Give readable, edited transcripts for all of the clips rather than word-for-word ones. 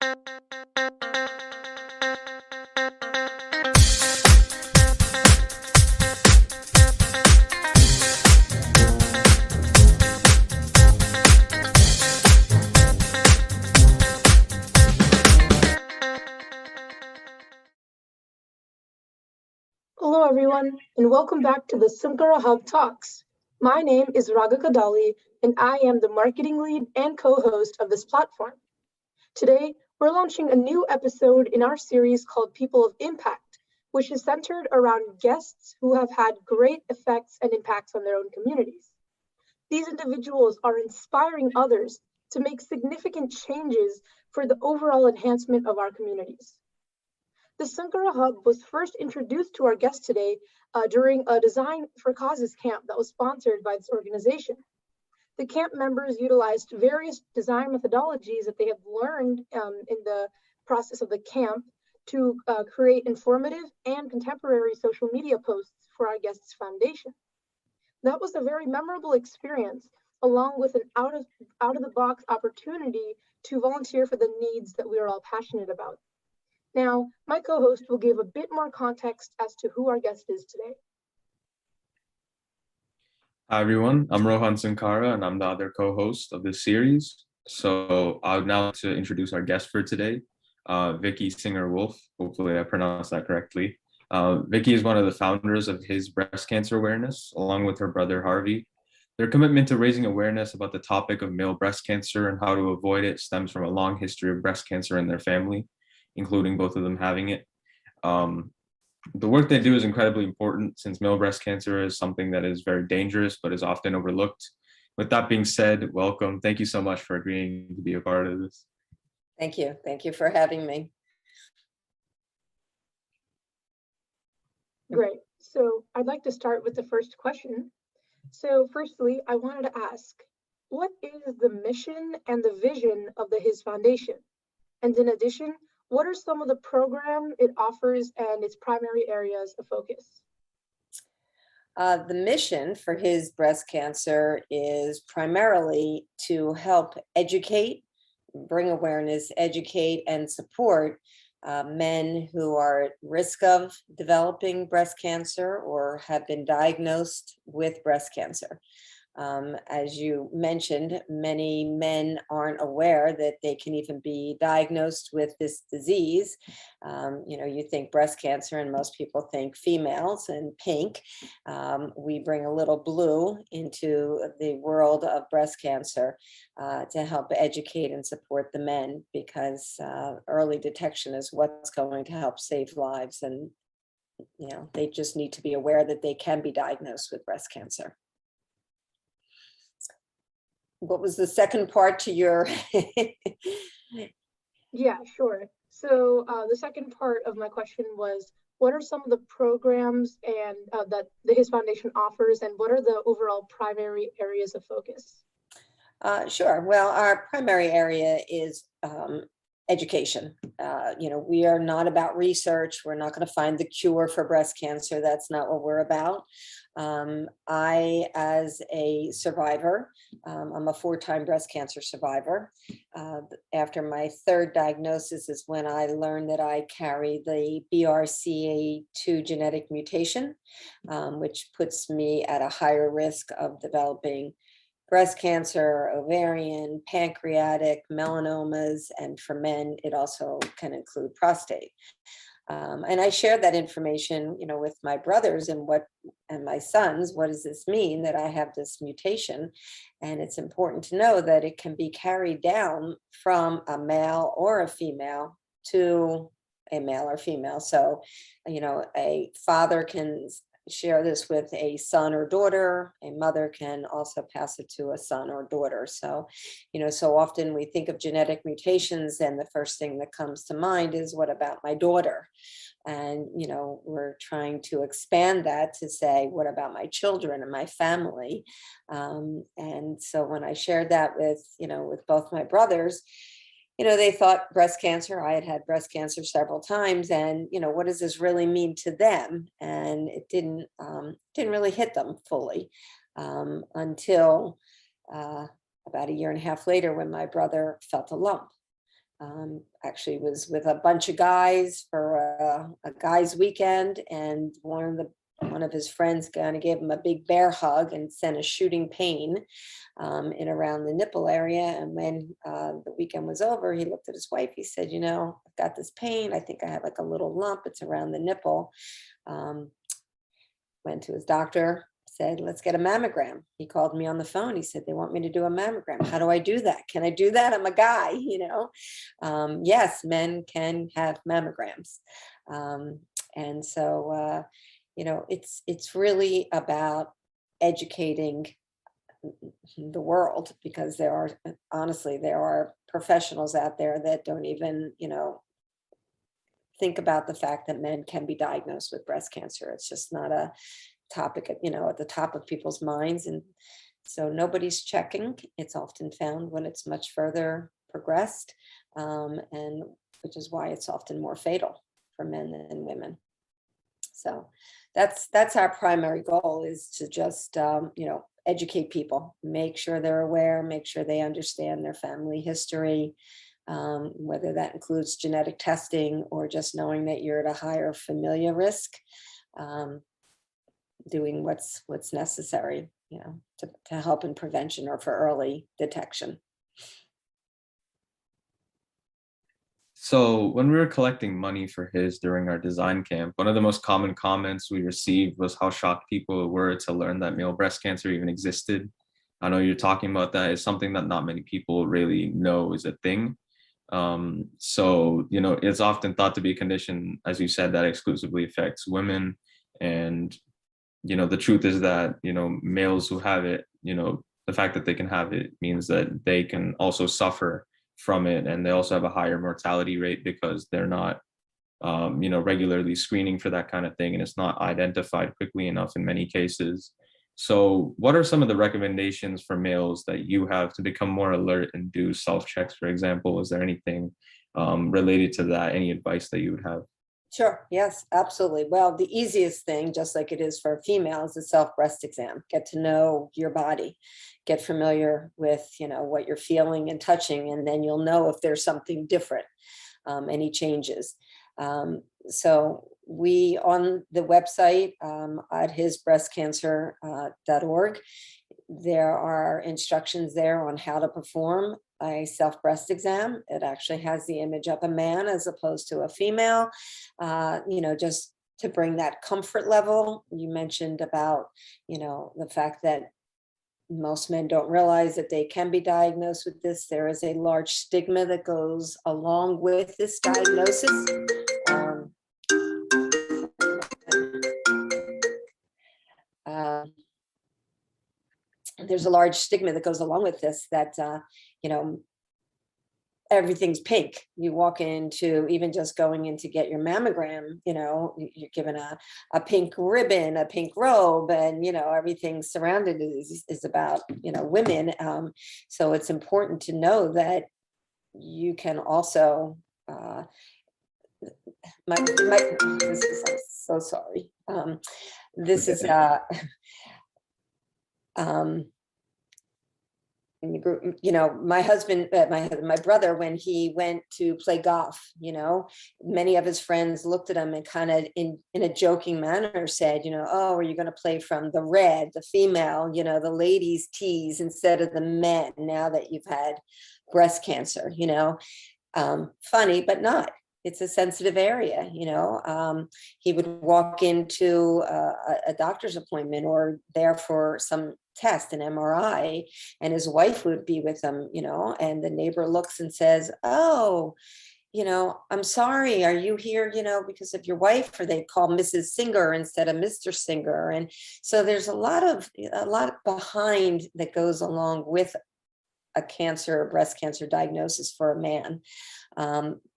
Hello, everyone, and welcome back to the Simkara Hub Talks. My name is Raga Kadali, and I am the marketing lead and co-host of this platform. Today, we're launching a new episode in our series called People of Impact, which is centered around guests who have had great effects and impacts on their own communities. These individuals are inspiring others to make significant changes for the overall enhancement of our communities. The Sankara Hub was first introduced to our guest today during a Design for Causes camp that was sponsored by this organization. The camp members utilized various design methodologies that they have learned in the process of the camp to create informative and contemporary social media posts for our guest's foundation. That was a very memorable experience, along with an out of the box opportunity to volunteer for the needs that we are all passionate about. Now, my co-host will give a bit more context as to who our guest is today. Hi, everyone. I'm Rohan Sankara, and I'm the other co-host of this series. So I would now like to introduce our guest for today, Vicki Singer Wolf. Hopefully I pronounced that correctly. Vicki is one of the founders of His Breast Cancer Awareness, along with her brother, Harvey. Their commitment to raising awareness about the topic of male breast cancer and how to avoid it stems from a long history of breast cancer in their family, including both of them having it. The work they do is incredibly important since male breast cancer is something that is very dangerous but is often overlooked. With that being said, welcome. Thank you so much for agreeing to be a part of this. Thank you. Thank you for having me. Great. So I'd like to start with the first question. So firstly, I wanted to ask, what is the mission and the vision of the His Foundation? And in addition, what are some of the programs it offers and its primary areas of focus? The mission for His Breast Cancer is primarily to help educate, bring awareness, educate, and support men who are at risk of developing breast cancer or have been diagnosed with breast cancer. As you mentioned, many men aren't aware that they can even be diagnosed with this disease. You think breast cancer and most people think females and pink. We bring a little blue into the world of breast cancer to help educate and support the men, because early detection is what's going to help save lives. And, they just need to be aware that they can be diagnosed with breast cancer. What was the second part to your? Yeah, sure. So the second part of my question was, what are some of the programs and that the His Foundation offers, and what are the overall primary areas of focus? Sure. Well, our primary area is education. We are not about research. We're not going to find the cure for breast cancer. That's not what we're about. I, as a survivor, I'm a 4-time breast cancer survivor. After my third diagnosis is when I learned that I carry the BRCA2 genetic mutation, which puts me at a higher risk of developing breast cancer, ovarian, pancreatic, melanomas, and for men, it also can include prostate. And I shared that information, with my brothers and my sons. What does this mean that I have this mutation? And it's important to know that it can be carried down from a male or a female to a male or female. So, a father can share this with a son or daughter. A mother can also pass it to a son or daughter. So, so often we think of genetic mutations and the first thing that comes to mind is, what about my daughter? And, we're trying to expand that to say, what about my children and my family? And so when I shared that with both my brothers, they thought breast cancer. I had had breast cancer several times, and what does this really mean to them? And it didn't really hit them fully until about a year and a half later, when my brother felt a lump. Actually was with a bunch of guys for a guys weekend, and one of his friends kind of gave him a big bear hug and sent a shooting pain in around the nipple area. And when the weekend was over, he looked at his wife. He said, I've got this pain. I think I have like a little lump. It's around the nipple. Went to his doctor, said, let's get a mammogram. He called me on the phone. He said, they want me to do a mammogram. How do I do that? Can I do that? I'm a guy, Yes, men can have mammograms. And so, it's really about educating the world, because there are professionals out there that don't even, think about the fact that men can be diagnosed with breast cancer. It's just not a topic, at the top of people's minds. And so nobody's checking. It's often found when it's much further progressed, and which is why it's often more fatal for men than women. So that's our primary goal, is to just, educate people, make sure they're aware, make sure they understand their family history, whether that includes genetic testing or just knowing that you're at a higher familial risk, doing what's necessary, to help in prevention or for early detection. So when we were collecting money for his during our design camp, one of the most common comments we received was how shocked people were to learn that male breast cancer even existed. I know you're talking about that. It's something that not many people really know is a thing. So, it's often thought to be a condition, as you said, that exclusively affects women. And, the truth is that, males who have it, the fact that they can have it means that they can also suffer from it. And they also have a higher mortality rate because they're not, regularly screening for that kind of thing. And it's not identified quickly enough in many cases. So what are some of the recommendations for males that you have to become more alert and do self-checks, for example? Is there anything related to that? Any advice that you would have? Sure. Yes, absolutely. Well, the easiest thing, just like it is for a female, is a self-breast exam. Get to know your body, get familiar with, what you're feeling and touching, and then you'll know if there's something different, any changes. So we, on the website at hisbreastcancer.org, there are instructions there on how to perform a self-breast exam. It actually has the image of a man as opposed to a female, just to bring that comfort level. You mentioned about, the fact that most men don't realize that they can be diagnosed with this. There is a large stigma that goes along with this diagnosis. There's a large stigma that goes along with this, that, everything's pink. You walk into, even just going in to get your mammogram, you're given a pink ribbon, a pink robe, and, everything surrounded is about, women. So it's important to know that you can also, this is, I'm so sorry. This is, in the group, my husband, my brother, when he went to play golf, many of his friends looked at him and kind of in a joking manner said, oh, are you going to play from the red, the female, the ladies' tees instead of the men, now that you've had breast cancer, funny, but not. It's a sensitive area, he would walk into a doctor's appointment or there for some test, an MRI, and his wife would be with him, and the neighbor looks and says, oh, I'm sorry, are you here, because of your wife? Or they call Mrs. Singer instead of Mr. Singer. And so there's a lot behind that goes along with a breast cancer diagnosis for a man.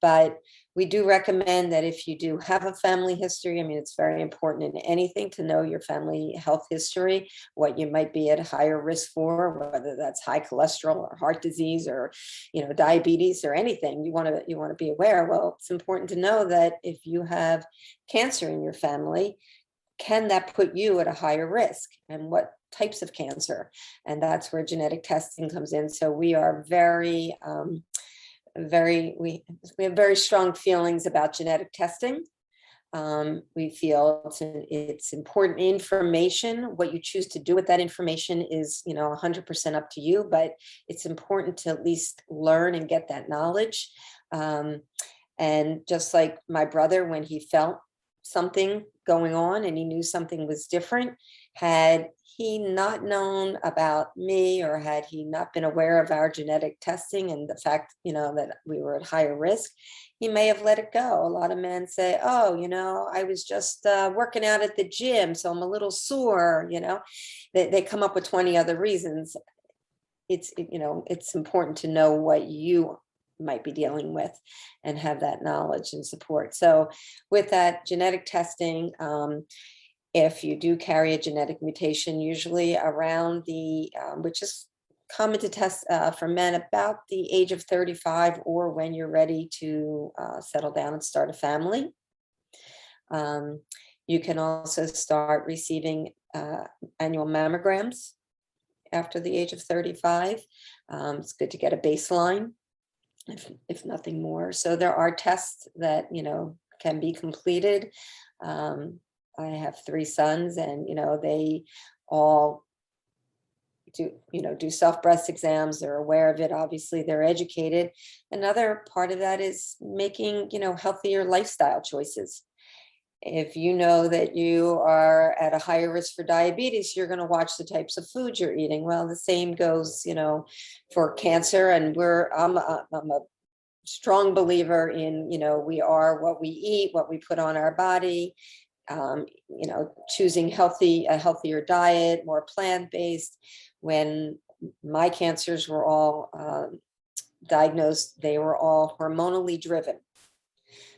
But we do recommend that if you do have a family history, it's very important in anything to know your family health history, what you might be at higher risk for, whether that's high cholesterol or heart disease or, diabetes or anything. You want to be aware. Well, it's important to know that if you have cancer in your family, can that put you at a higher risk, and what types of cancer? And that's where genetic testing comes in. So we are very we have very strong feelings about genetic testing. We feel it's important information. What you choose to do with that information is, 100% up to you, but it's important to at least learn and get that knowledge. And just like my brother, when he felt something going on and he knew something was different, had he not known about me, or had he not been aware of our genetic testing and the fact, that we were at higher risk, he may have let it go. A lot of men say, oh, I was just working out at the gym, so I'm a little sore, they come up with 20 other reasons. It's important to know what you might be dealing with and have that knowledge and support. So with that genetic testing, if you do carry a genetic mutation, usually around which is common to test for men about the age of 35, or when you're ready to settle down and start a family. You can also start receiving annual mammograms after the age of 35. It's good to get a baseline, if nothing more. So there are tests that, can be completed. I have 3 sons, and, they all do self breast exams. They're aware of it. Obviously, they're educated. Another part of that is making, healthier lifestyle choices. If you know that you are at a higher risk for diabetes, you're going to watch the types of food you're eating. Well, the same goes, for cancer. And I'm a strong believer in, we are what we eat, what we put on our body. Choosing a healthier diet, more plant-based. When my cancers were all diagnosed, they were all hormonally driven.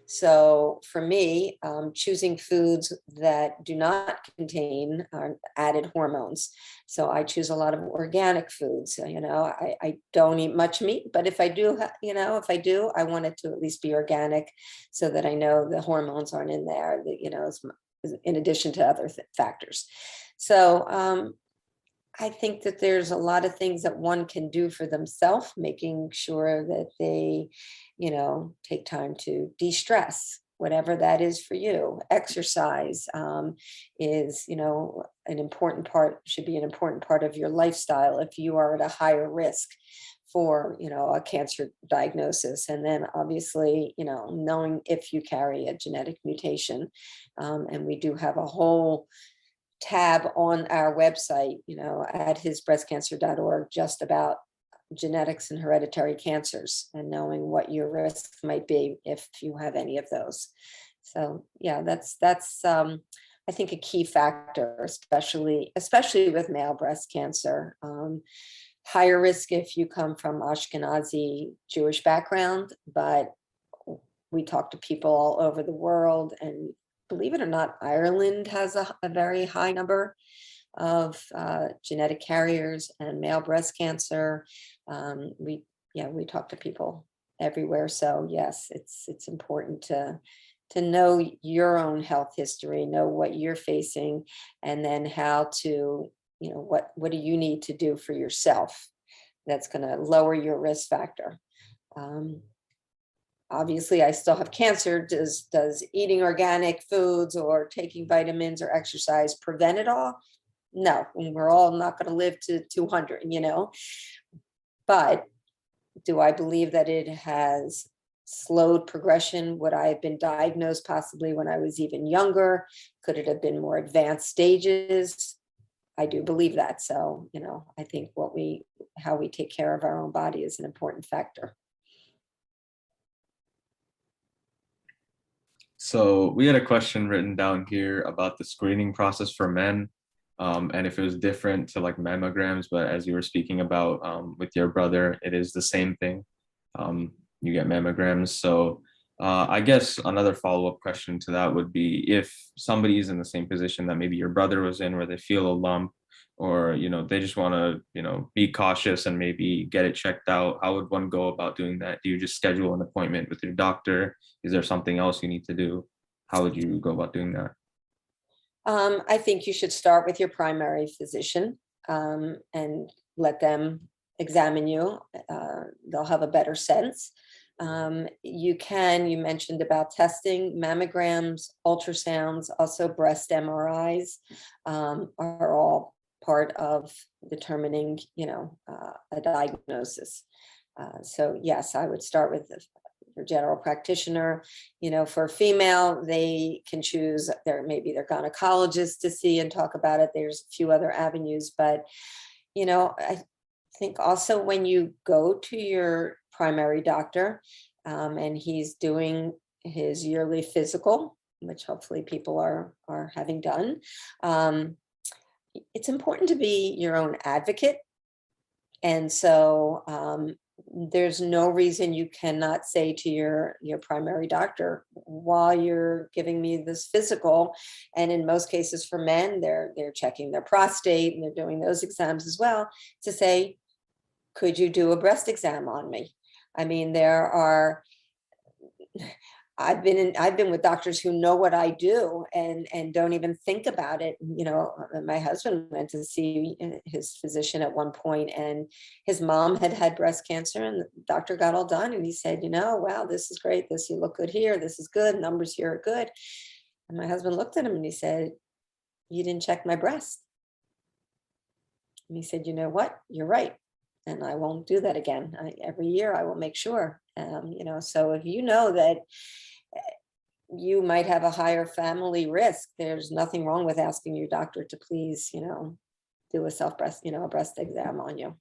So for me, choosing foods that do not contain added hormones. So I choose a lot of organic foods. I don't eat much meat, but if I do, I want it to at least be organic, so that I know the hormones aren't in there, in addition to other factors. So I think that there's a lot of things that one can do for themselves, making sure that they, take time to de-stress, whatever that is for you. Exercise is, an important part, should be an important part of your lifestyle if you are at a higher risk for, a cancer diagnosis. And then obviously, knowing if you carry a genetic mutation. And we do have a whole tab on our website, at hisbreastcancer.org, just about genetics and hereditary cancers, and knowing what your risk might be if you have any of those. So yeah, that's I think a key factor, especially with male breast cancer. Higher risk if you come from Ashkenazi Jewish background, but we talk to people all over the world, and believe it or not, Ireland has a very high number of genetic carriers and male breast cancer. We talk to people everywhere. So yes, it's important to know your own health history, know what you're facing, and then how to, what do you need to do for yourself that's going to lower your risk factor. Obviously, I still have cancer. Does eating organic foods or taking vitamins or exercise prevent it all? No, we're all not going to live to 200, But do I believe that it has slowed progression? Would I have been diagnosed possibly when I was even younger? Could it have been more advanced stages? I do believe that. So, I think how we take care of our own body is an important factor. So we had a question written down here about the screening process for men, and if it was different to like mammograms, but as you were speaking about with your brother, it is the same thing. You get mammograms. So I guess another follow-up question to that would be, if somebody is in the same position that maybe your brother was in, where they feel a lump, or they just want to be cautious and maybe get it checked out, how would one go about doing that? Do you just schedule an appointment with your doctor? Is there something else you need to do? How would you go about doing that? I think you should start with your primary physician and let them examine you. They'll have a better sense. You mentioned about testing, mammograms, ultrasounds, also breast MRIs are all part of determining, a diagnosis. So yes, I would start with your general practitioner. For a female, they can choose maybe their gynecologist to see and talk about it. There's a few other avenues, but I think also when you go to your primary doctor and he's doing his yearly physical, which hopefully people are having done, it's important to be your own advocate. And so there's no reason you cannot say to your primary doctor, while you're giving me this physical, and in most cases for men, they're checking their prostate and they're doing those exams as well, to say, could you do a breast exam on me? I mean, I've been with doctors who know what I do and don't even think about it. My husband went to see his physician at one point, and his mom had breast cancer, and the doctor got all done, and he said, wow, this is great. You look good here. This is good. Numbers here are good. And my husband looked at him and he said, you didn't check my breast. And he said, you know what? You're right. And I won't do that again. Every year I will make sure, so if you know that you might have a higher family risk, there's nothing wrong with asking your doctor to please, do a breast exam on you.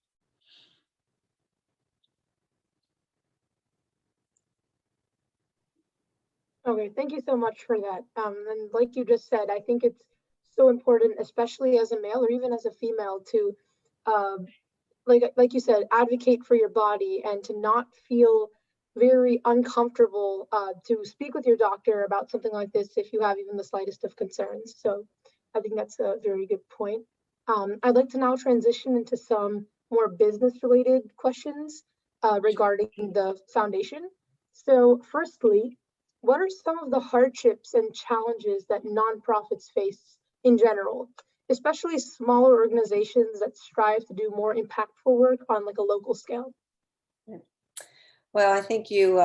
Okay, thank you so much for that. And like you just said, I think it's so important, especially as a male or even as a female, to like you said, advocate for your body and to not feel very uncomfortable to speak with your doctor about something like this if you have even the slightest of concerns. So I think that's a very good point. I'd like to now transition into some more business related questions regarding the foundation. So firstly, what are some of the hardships and challenges that nonprofits face in general, especially smaller organizations that strive to do more impactful work on like a local scale? Well, I think you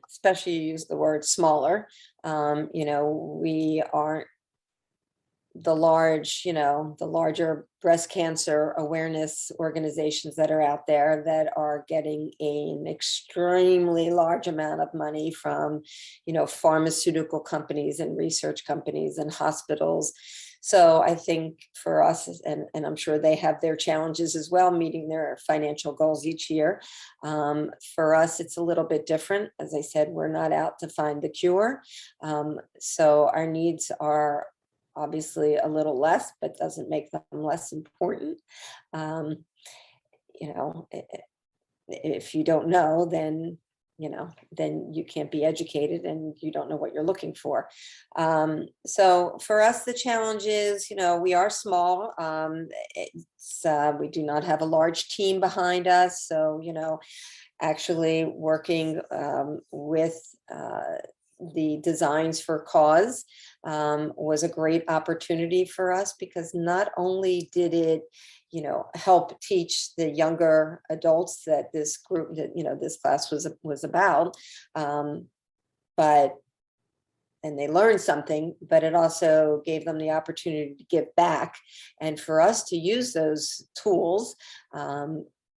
especially use the word smaller. We aren't the larger breast cancer awareness organizations that are out there that are getting an extremely large amount of money from, pharmaceutical companies and research companies and hospitals. So I think for us, and I'm sure they have their challenges as well, meeting their financial goals each year. For us, it's a little bit different. As I said, we're not out to find the cure. So our needs are obviously a little less, but doesn't make them less important. If you don't know, then you can't be educated and you don't know what you're looking for. So for us, the challenge is, we are small. We do not have a large team behind us. So, actually working with the Designs for Cause was a great opportunity for us, because not only did it help teach the younger adults that this group, that this class was about, and they learned something, but it also gave them the opportunity to give back, and for us to use those tools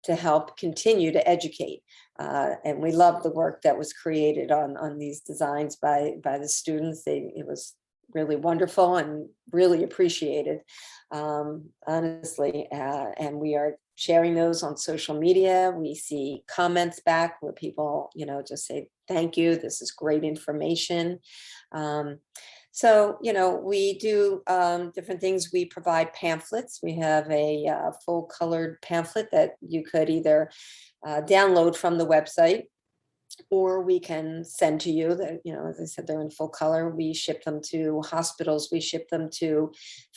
to help continue to educate. And we love the work that was created on these designs by the students. It was really wonderful and really appreciated, honestly. And we are sharing those on social media. We see comments back where people, just say, thank you, this is great information. So, we do different things. We provide pamphlets. We have a full colored pamphlet that you could either download from the website, or we can send to you. That, as I said, they're in full color. We ship them to hospitals. We ship them to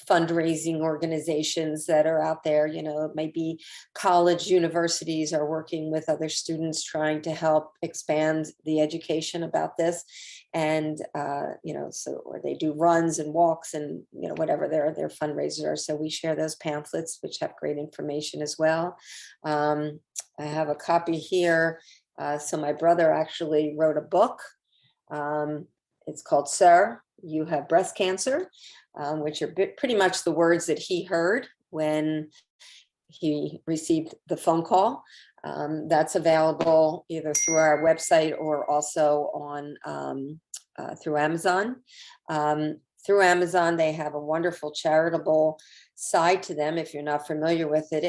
fundraising organizations that are out there. It might be college, universities are working with other students trying to help expand the education about this. And, or they do runs and walks and, whatever their fundraisers are. So we share those pamphlets, which have great information as well. I have a copy here. So my brother actually wrote a book. It's called Sir, You Have Breast Cancer, which are pretty much the words that he heard when he received the phone call. That's available either through our website or also on through Amazon. Through Amazon, they have a wonderful charitable side to them. If you're not familiar with it,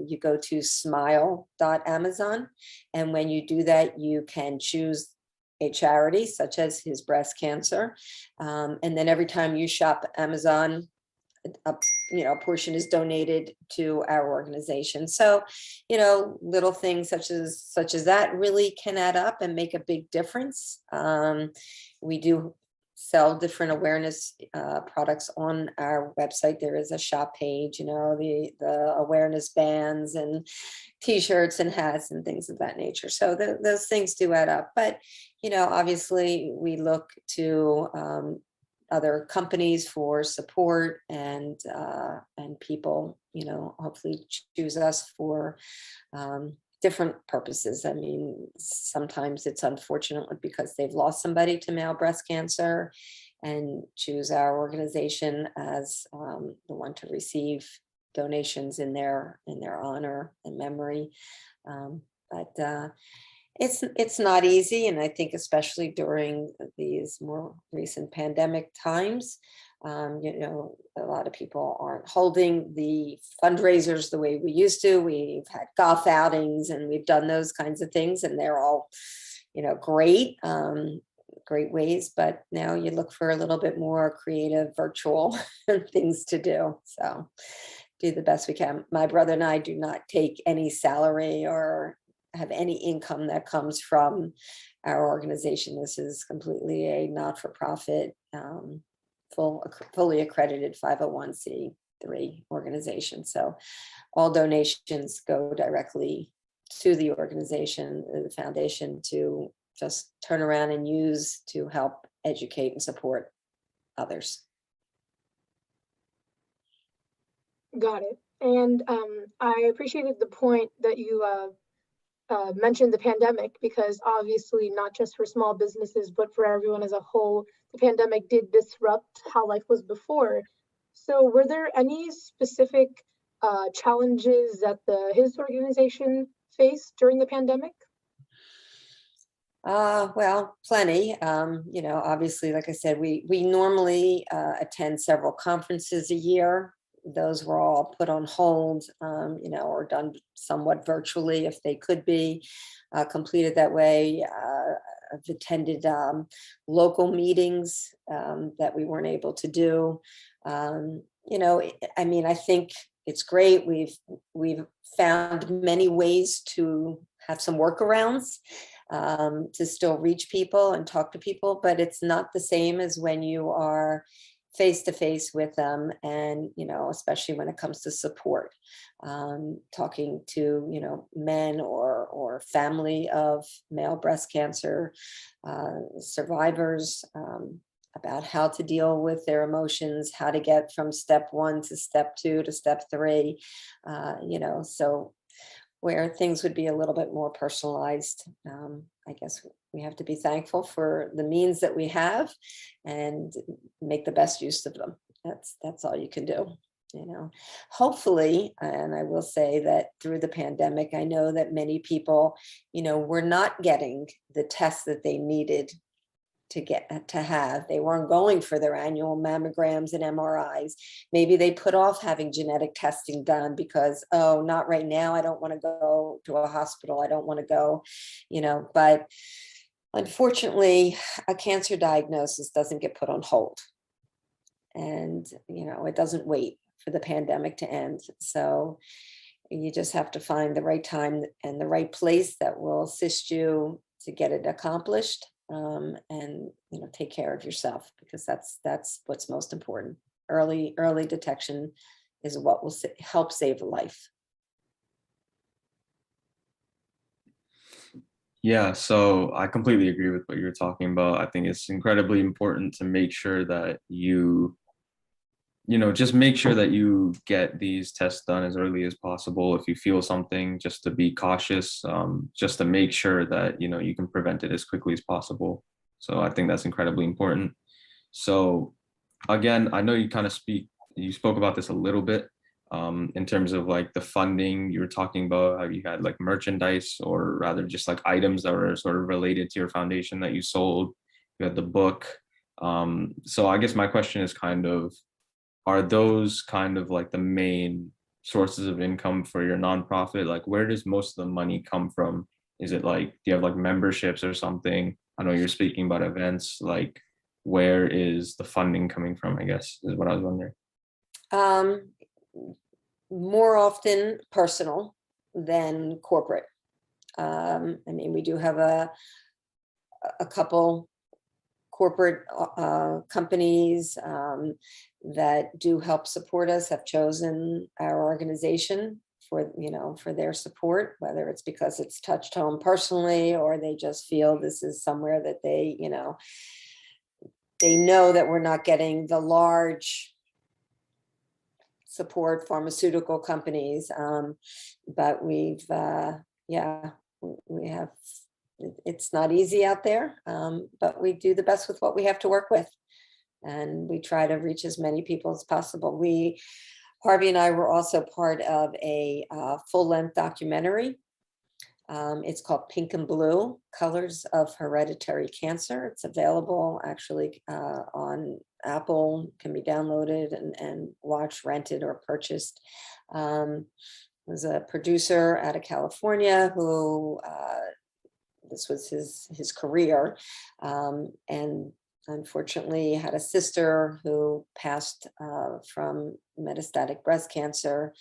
you go to smile.amazon. And when you do that, you can choose a charity such as his breast cancer. And then every time you shop Amazon, a portion is donated to our organization. So, little things such as that really can add up and make a big difference. We do sell different awareness products on our website. There is a shop page, the awareness bands and t-shirts and hats and things of that nature. So those things do add up. But, obviously we look to other companies for support, and people, hopefully choose us for different purposes. I mean, sometimes it's unfortunately because they've lost somebody to male breast cancer and choose our organization as the one to receive donations in their honor and memory. But it's not easy. And I think especially during these more recent pandemic times, a lot of people aren't holding the fundraisers the way we used to. We've had golf outings and we've done those kinds of things, and they're all, great, great ways. But now you look for a little bit more creative virtual things to do. So do the best we can. My brother and I do not take any salary or have any income that comes from our organization. This is completely a not-for-profit, fully accredited 501c3 organization. So all donations go directly to the organization, the foundation, to just turn around and use to help educate and support others. Got it. And I appreciated the point that you mentioned the pandemic, because obviously not just for small businesses, but for everyone as a whole, the pandemic did disrupt how life was before. So were there any specific challenges that his organization faced during the pandemic? Well, plenty. Obviously, like I said, we normally attend several conferences a year. Those were all put on hold, or done somewhat virtually if they could be completed that way. I've attended local meetings that we weren't able to do. I think it's great. We've found many ways to have some workarounds to still reach people and talk to people, but it's not the same as when you are face to face with them, and especially when it comes to support, talking to men or family of male breast cancer survivors, about how to deal with their emotions, how to get from step 1 to step 2 to step 3, so where things would be a little bit more personalized. I guess we have to be thankful for the means that we have and make the best use of them. That's all you can do, Hopefully, and I will say that through the pandemic, I know that many people, were not getting the tests that they needed to have. They weren't going for their annual mammograms and MRIs. Maybe they put off having genetic testing done because, oh, not right now. I don't want to go to a hospital. I don't want to go, but unfortunately, a cancer diagnosis doesn't get put on hold. And, it doesn't wait for the pandemic to end. So you just have to find the right time and the right place that will assist you to get it accomplished. And take care of yourself, because that's what's most important. Early detection is what will help save a life. Yeah, so I completely agree with what you're talking about. I think it's incredibly important to make sure that you just make sure that you get these tests done as early as possible. If you feel something, just to be cautious, just to make sure that, you can prevent it as quickly as possible. So I think that's incredibly important. So again, I know you spoke about this a little bit, in terms of like the funding. You were talking about how you had like merchandise, or rather just like items that were sort of related to your foundation that you sold. You had the book. So I guess my question is kind of, are those kind of like the main sources of income for your nonprofit? Like, where does most of the money come from? Is it like, do you have like memberships or something? I know you're speaking about events. Like, where is the funding coming from, I guess, is what I was wondering. More often personal than corporate. We do have a couple corporate companies that do help support us, have chosen our organization for their support, whether it's because it's touched home personally, or they just feel this is somewhere that they know that we're not getting the large support pharmaceutical companies. But we have, it's not easy out there, but we do the best with what we have to work with. And we try to reach as many people as possible. Harvey and I were also part of a full-length documentary. It's called Pink and Blue, Colors of Hereditary Cancer. It's available actually on Apple, can be downloaded and watched, rented, or purchased. Was a producer out of California who, this was his career, and unfortunately had a sister who passed from metastatic breast cancer,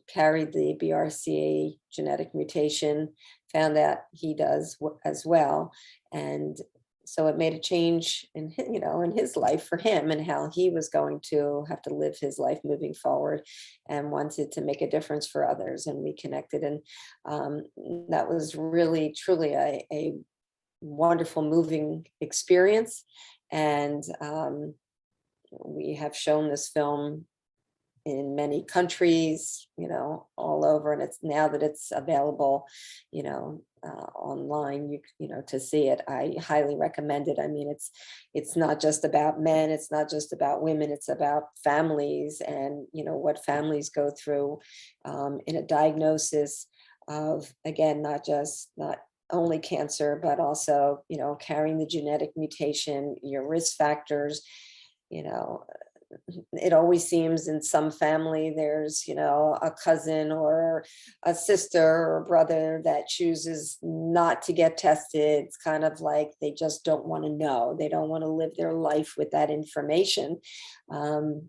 carried the BRCA genetic mutation, found that he does as well. And so it made a change in his life for him, and how he was going to have to live his life moving forward, and wanted to make a difference for others. And we connected, and that was really, truly a wonderful, moving experience. And we have shown this film in many countries, all over, and it's now that it's available, online, to see it. I highly recommend it. It's not just about men, it's not just about women, it's about families, and what families go through in a diagnosis of, again, not only cancer, but also, carrying the genetic mutation, your risk factors. It always seems in some family there's, a cousin or a sister or brother that chooses not to get tested. It's kind of like they just don't want to know. They don't want to live their life with that information. And,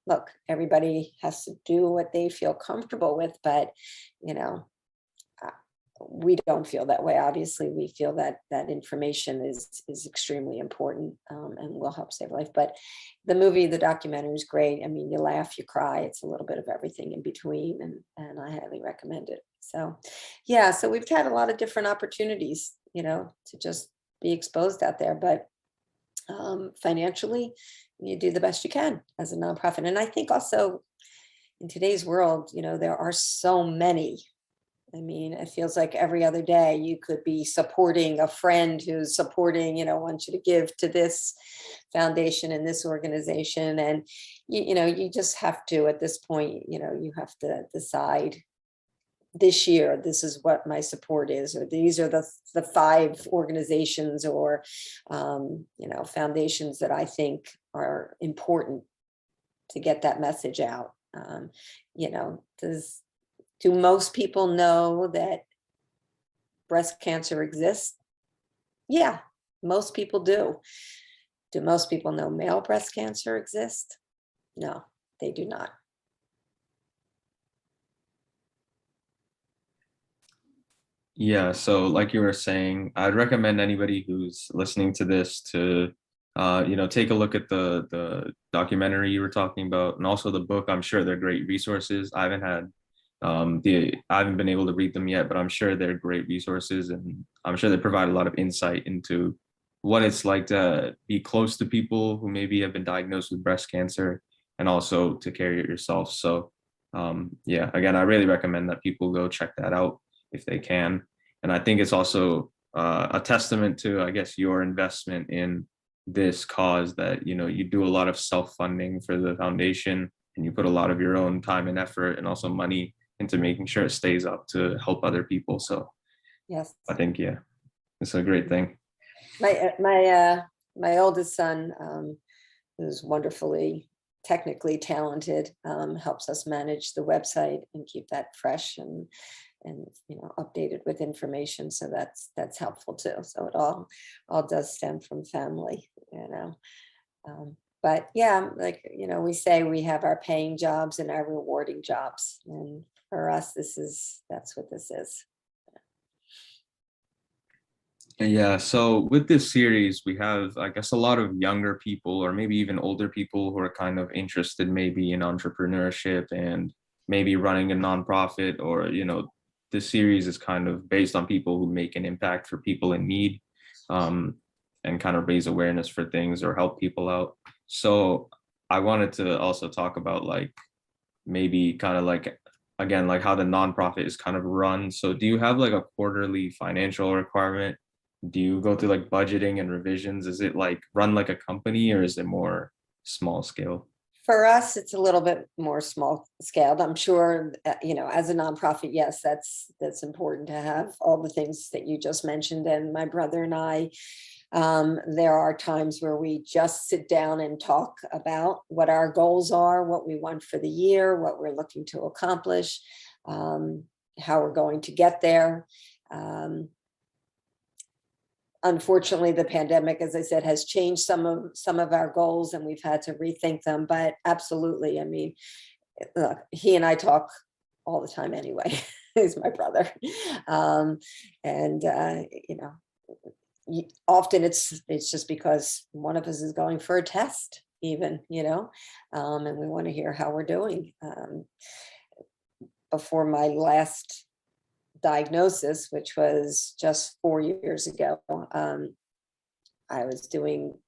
look, everybody has to do what they feel comfortable with, but, we don't feel that way. Obviously, we feel that information is extremely important, and will help save life. But the documentary is great. You laugh, you cry. It's a little bit of everything in between, and I highly recommend it. So, yeah. So we've had a lot of different opportunities, to just be exposed out there. But financially, you do the best you can as a nonprofit. And I think also in today's world, there are so many. It feels like every other day you could be supporting a friend who's supporting, wants you to give to this foundation and this organization. And, you just have to, at this point, you have to decide this year, this is what my support is, or these are the 5 organizations or, foundations that I think are important to get that message out. Do most people know that breast cancer exists? Yeah, most people do. Do most people know male breast cancer exists? No, they do not. Yeah, so like you were saying, I'd recommend anybody who's listening to this to, take a look at the documentary you were talking about, and also the book. I'm sure they're great resources. I haven't been able to read them yet, but I'm sure they're great resources, and I'm sure they provide a lot of insight into what it's like to be close to people who maybe have been diagnosed with breast cancer, and also to carry it yourself. So yeah, again, I really recommend that people go check that out if they can. And I think it's also a testament to, I guess, your investment in this cause, that, you know, you do a lot of self-funding for the foundation, and you put a lot of your own time and effort and also money into making sure it stays up to help other people. So Yes. I think, yeah, it's a great thing. My oldest son, who's wonderfully technically talented, helps us manage the website and keep that fresh and you know, updated with information. So that's helpful too. So it all does stem from family, you know. But yeah, like, you know, we say we have our paying jobs and our rewarding jobs, and for us, that's what this is. Yeah, so with this series, we have, I guess, a lot of younger people, or maybe even older people, who are kind of interested maybe in entrepreneurship and maybe running a nonprofit, or, you know, this series is kind of based on people who make an impact for people in need, and kind of raise awareness for things or help people out. So I wanted to also talk about, like, maybe kind of like, again, like how the nonprofit is kind of run. So do you have like a quarterly financial requirement? Do you go through like budgeting and revisions? Is it like run like a company, or is it more small scale? For us, it's a little bit more small scaled. I'm sure, you know, as a nonprofit, yes, that's important to have all the things that you just mentioned. And my brother and I, there are times where we just sit down and talk about what our goals are, what we want for the year, what we're looking to accomplish, how we're going to get there. Unfortunately, the pandemic, as I said, has changed some of our goals, and we've had to rethink them. But absolutely, I mean, look, he and I talk all the time anyway. He's my brother, and you know, often it's just because one of us is going for a test, even, you know, and we want to hear how we're doing. Before my last diagnosis, which was just 4 years ago, I was doing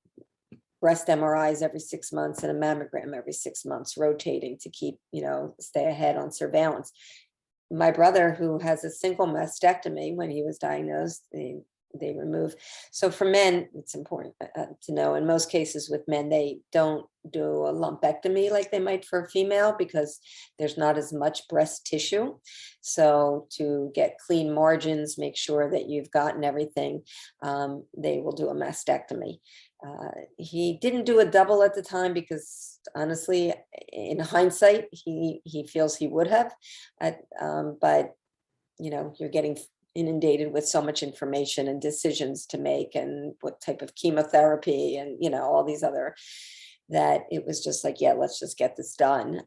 breast MRIs every 6 months and a mammogram every 6 months, rotating to keep, you know, stay ahead on surveillance. My brother, who has a single mastectomy, when he was diagnosed, they remove. So for men, it's important to know, in most cases with men, they don't do a lumpectomy like they might for a female, because there's not as much breast tissue. So to get clean margins, make sure that you've gotten everything, they will do a mastectomy. He didn't do a double at the time because, honestly, in hindsight, he feels he would have. But you know, you're getting inundated with so much information and decisions to make, and what type of chemotherapy, and, you know, all these other, that it was just like, yeah, let's just get this done.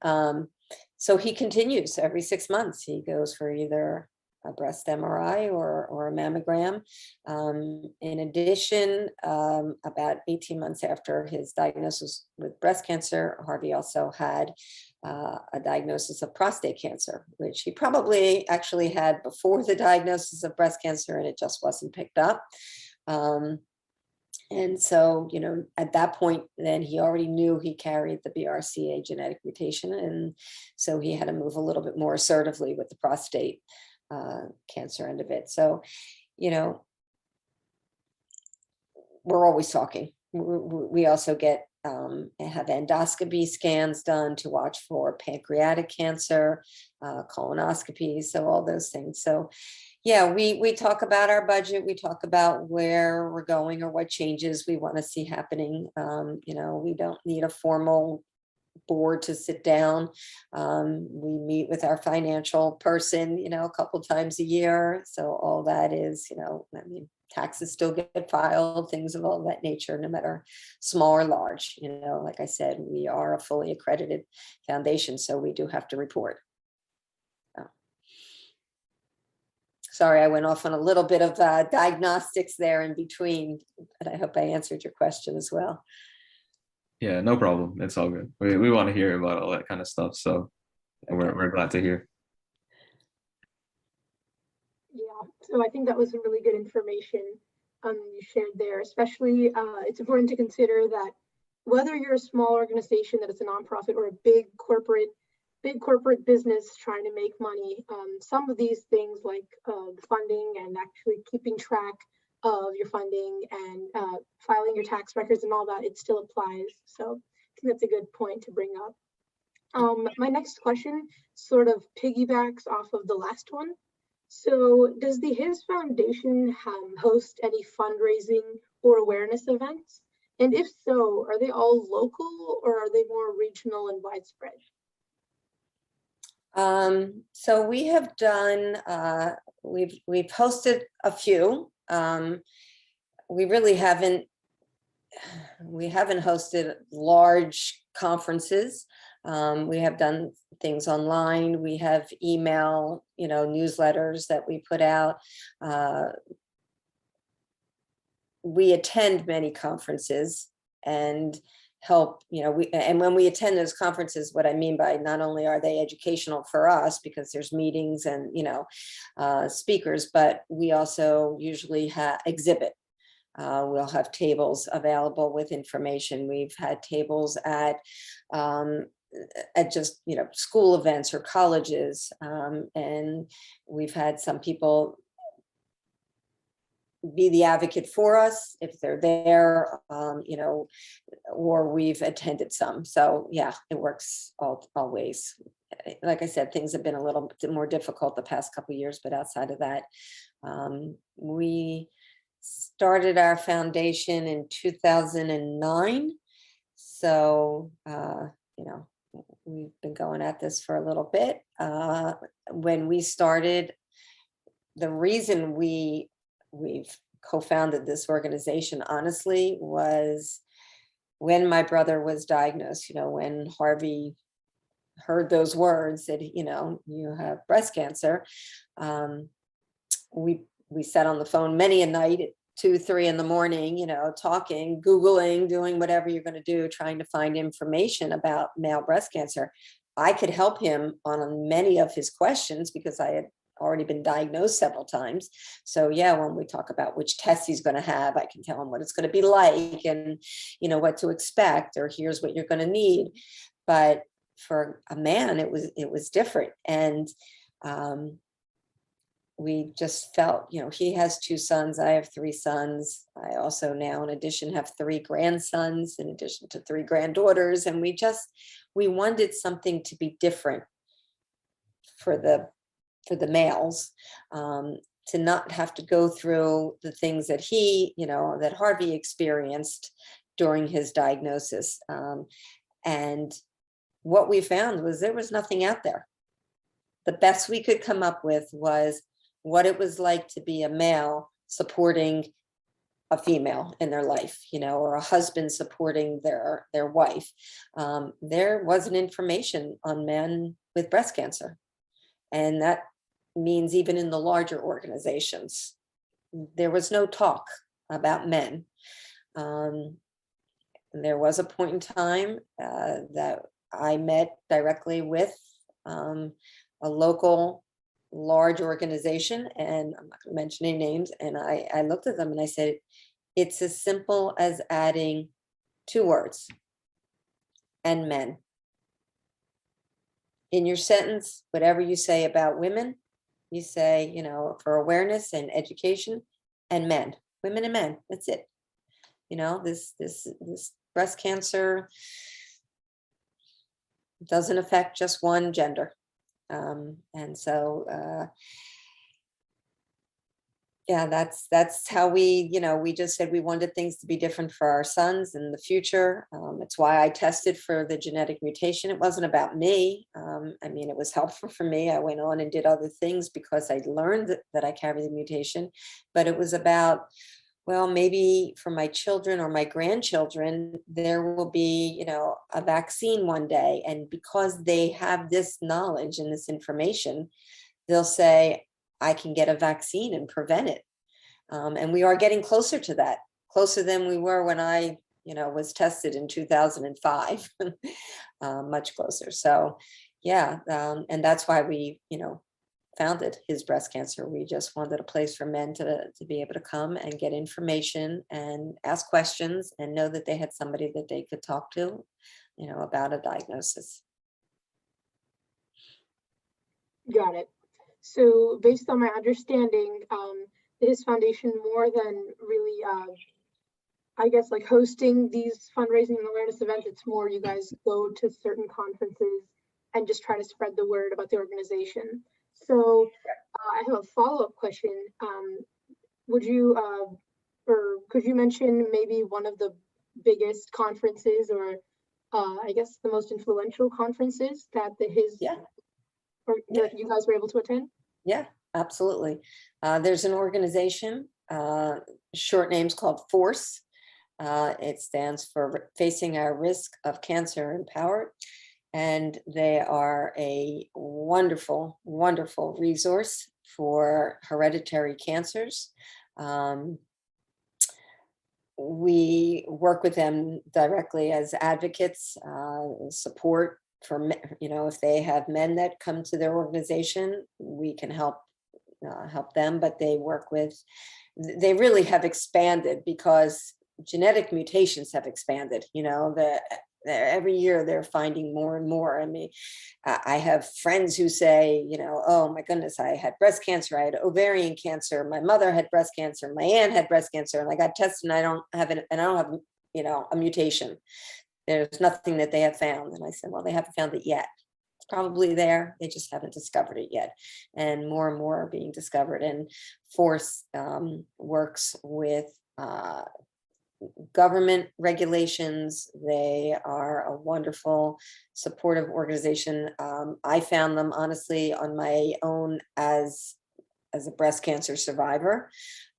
So he continues every 6 months. He goes for either a breast MRI or a mammogram. In addition, about 18 months after his diagnosis with breast cancer, Harvey also had a diagnosis of prostate cancer, which he probably actually had before the diagnosis of breast cancer, and it just wasn't picked up. And so, you know, at that point, then he already knew he carried the BRCA genetic mutation. And so he had to move a little bit more assertively with the prostate cancer end of it. So, you know, we're always talking. We also have endoscopy scans done to watch for pancreatic cancer, colonoscopies, so all those things. So yeah, we talk about our budget. We talk about where we're going or what changes we want to see happening. You know, we don't need a formal board to sit down. We meet with our financial person, you know, a couple times a year. So all that is, you know, I mean, taxes still get filed, things of all that nature, no matter small or large. You know, like I said, we are a fully accredited foundation, so we do have to report. Sorry, I went off on a little bit of diagnostics there in between, but I hope I answered your question as well. Yeah, no problem. It's all good. We want to hear about all that kind of stuff. So Okay. we're glad to hear. Yeah, so I think that was some really good information. you shared there, especially it's important to consider that whether you're a small organization that is a nonprofit or a big corporate business trying to make money, some of these things like the funding and actually keeping track of your funding and filing your tax records and all that, it still applies. So I think that's a good point to bring up. My next question sort of piggybacks off of the last one. So does the His Foundation host any fundraising or awareness events? And if so, are they all local or are they more regional and widespread? So we have done, we've hosted a few. We really haven't hosted large conferences. We have done things online. We have email, newsletters that we put out. We attend many conferences and help, and when we attend those conferences, what I mean by not only are they educational for us because there's meetings and, speakers, but we also usually exhibit. We'll have tables available with information. We've had tables at just, school events or colleges. And we've had some people be the advocate for us if they're there, or we've attended some. So yeah, it works always. Like I said, things have been a little bit more difficult the past couple of years, but outside of that, we started our foundation in 2009. So, we've been going at this for a little bit. When we started, the reason we've co-founded this organization, honestly, was when my brother was diagnosed, when Harvey heard those words that, you have breast cancer. We sat on the phone many a night at 2, 3 in the morning, talking, Googling, doing whatever you're going to do, trying to find information about male breast cancer. I could help him on many of his questions because I had already been diagnosed several times. So yeah, when we talk about which tests he's going to have, I can tell him what it's going to be like and, what to expect, or here's what you're going to need. But for a man, it was different. And, we just felt, he has 2 sons. I have 3 sons. I also now, in addition, have 3 grandsons, in addition to 3 granddaughters. And we wanted something to be different for the males, to not have to go through the things that that Harvey experienced during his diagnosis. And what we found was there was nothing out there. The best we could come up with was what it was like to be a male supporting a female in their life, or a husband supporting their wife. There wasn't information on men with breast cancer. And that means even in the larger organizations, there was no talk about men. There was a point in time that I met directly with a local large organization, and I'm not going to mention any names, and I looked at them and I said, it's as simple as adding 2 words, and men. In your sentence, whatever you say about women, you say, for awareness and education, and men, women and men, that's it. This breast cancer doesn't affect just one gender. And so, yeah, that's how we just said we wanted things to be different for our sons in the future. It's why I tested for the genetic mutation. It wasn't about me. It was helpful for me. I went on and did other things because I learned that I carry the mutation, but it was about, well, maybe for my children or my grandchildren, there will be, a vaccine one day. And because they have this knowledge and this information, they'll say, I can get a vaccine and prevent it. And we are getting closer to that, closer than we were when I, was tested in 2005, much closer. So, yeah. And that's why we, founded His Breast Cancer. We just wanted a place for men to be able to come and get information and ask questions and know that they had somebody that they could talk to, about a diagnosis. Got it. So based on my understanding, His Foundation, more than really, I guess, like hosting these fundraising and awareness events, it's more you guys go to certain conferences and just try to spread the word about the organization. So I have a follow-up question. Would you, or could you mention maybe one of the biggest conferences, or I guess the most influential conferences that that you guys were able to attend? Yeah, absolutely. There's an organization, short name's called FORCE. It stands for Facing Our Risk of Cancer Empowered. And they are a wonderful, wonderful resource for hereditary cancers. We work with them directly as advocates, support for, if they have men that come to their organization, we can help them, but they really have expanded because genetic mutations have expanded, every year they're finding more and more. I mean, I have friends who say, oh my goodness, I had breast cancer, I had ovarian cancer, my mother had breast cancer, my aunt had breast cancer, and I got tested and I don't have a mutation. There's nothing that they have found. And I said, well, they haven't found it yet. It's probably there. They just haven't discovered it yet. And more are being discovered. And FORCE works with government regulations. They are a wonderful, supportive organization. I found them honestly on my own as a breast cancer survivor,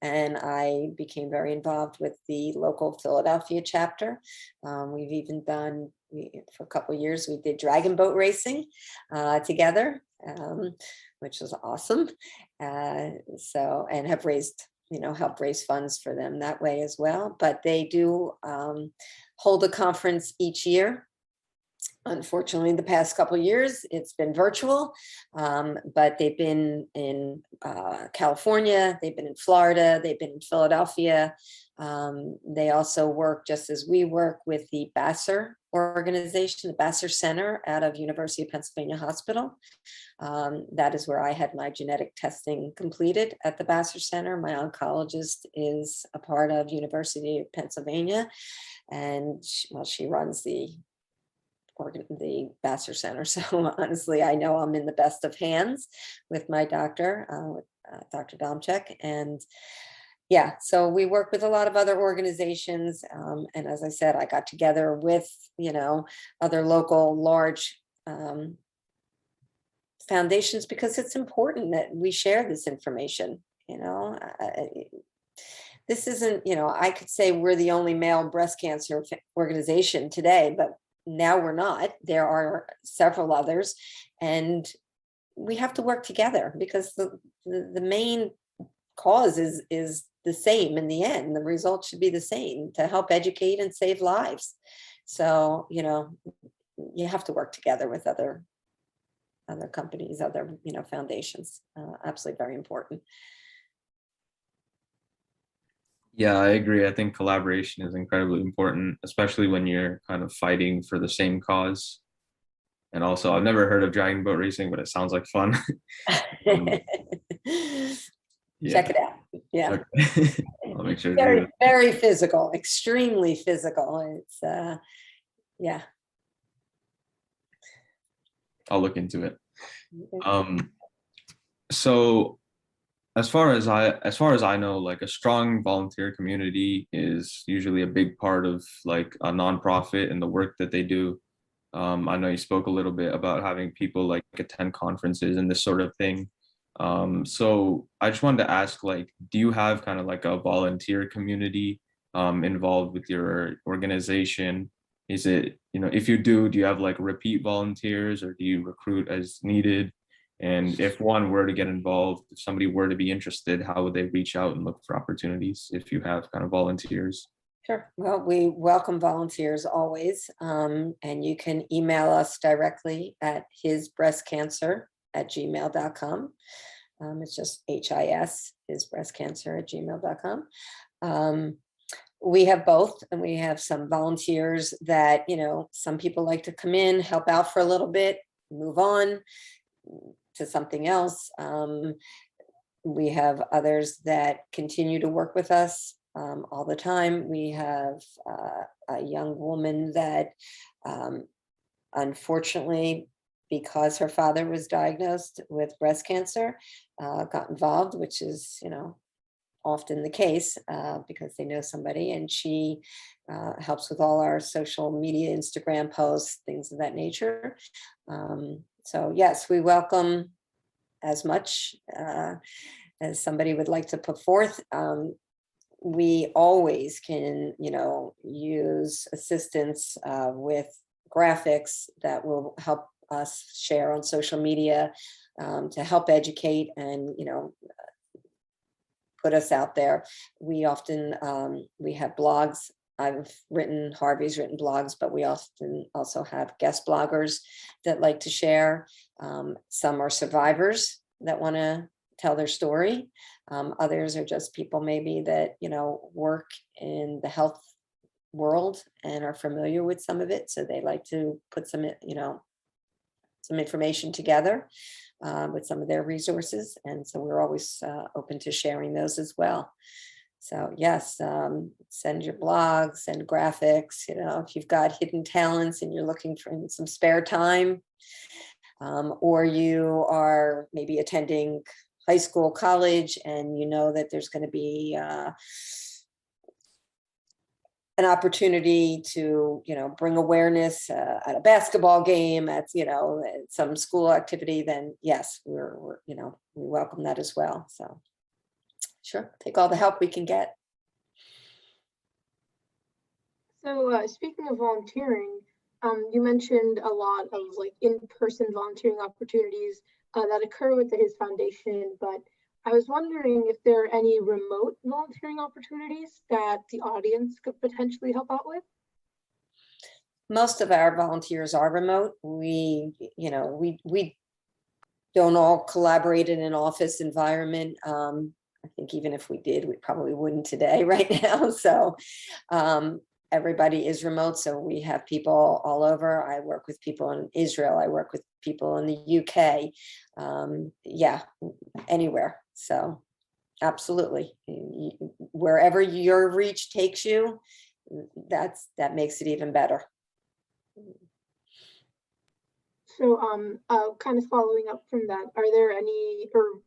and I became very involved with the local Philadelphia chapter. We've even done, for a couple of years, we did dragon boat racing together, which was awesome. And have raised, help raise funds for them that way as well. But they do hold a conference each year. Unfortunately, the past couple of years, it's been virtual, but they've been in California, they've been in Florida, they've been in Philadelphia. They also work, just as we work, with the Basser organization, the Basser Center out of University of Pennsylvania Hospital. That is where I had my genetic testing completed, at the Basser Center. My oncologist is a part of University of Pennsylvania, and she runs the Basser Center. So honestly, I know I'm in the best of hands with my doctor, Dr. Domchek. And yeah, so we work with a lot of other organizations. And as I said, I got together with, other local large foundations, because it's important that we share this information. This isn't, I could say we're the only male breast cancer organization today, but now we're not. There are several others, and we have to work together, because the main cause is the same in the end. The results should be the same, to help educate and save lives. So, you have to work together with other companies, other, foundations. Absolutely very important. Yeah, I agree. I think collaboration is incredibly important, especially when you're kind of fighting for the same cause. And also, I've never heard of dragon boat racing, but it sounds like fun. Check it out. Yeah. Okay. I'll make sure to do Very, that. very physical, extremely physical. It's yeah. I'll look into it. So as far as I know, like, a strong volunteer community is usually a big part of like a nonprofit and the work that they do. I know you spoke a little bit about having people like attend conferences and this sort of thing. So I just wanted to ask, like, do you have kind of like a volunteer community involved with your organization? Is it, if you do you have like repeat volunteers, or do you recruit as needed? And if one were to get involved, if somebody were to be interested, how would they reach out and look for opportunities if you have kind of volunteers? Sure. Well, we welcome volunteers always. And you can email us directly at hisbreastcancer hisbreastcancer@gmail.com. It's just HIS, hisbreastcancer@gmail.com. We have both, and we have some volunteers that, some people like to come in, help out for a little bit, move on to something else. We have others that continue to work with us all the time. We have a young woman that unfortunately, because her father was diagnosed with breast cancer, got involved, which is, often the case because they know somebody, and she helps with all our social media, Instagram posts, things of that nature. So yes, we welcome as much as somebody would like to put forth. We always can, use assistance with graphics that will help us share on social media to help educate and, put us out there. We often, we have blogs. Harvey's written blogs, but we often also have guest bloggers that like to share. Some are survivors that want to tell their story. Others are just people maybe that, work in the health world and are familiar with some of it. So they like to put some information together with some of their resources. And so we're always open to sharing those as well. So yes, send your blogs, send graphics, if you've got hidden talents and you're looking for some spare time, or you are maybe attending high school, college, and you know that there's going to be an opportunity to, bring awareness at a basketball game, at, some school activity, then yes, we welcome that as well. So sure, take all the help we can get. So speaking of volunteering, you mentioned a lot of in-person volunteering opportunities that occur with the His Foundation, but I was wondering if there are any remote volunteering opportunities that the audience could potentially help out with. Most of our volunteers are remote. We don't all collaborate in an office environment. I think even if we did, we probably wouldn't today, right now. So everybody is remote. So we have people all over. I work with people in Israel. I work with people in the UK. Anywhere. So absolutely. Wherever your reach takes you, that makes it even better. So kind of following up from that, are there any, or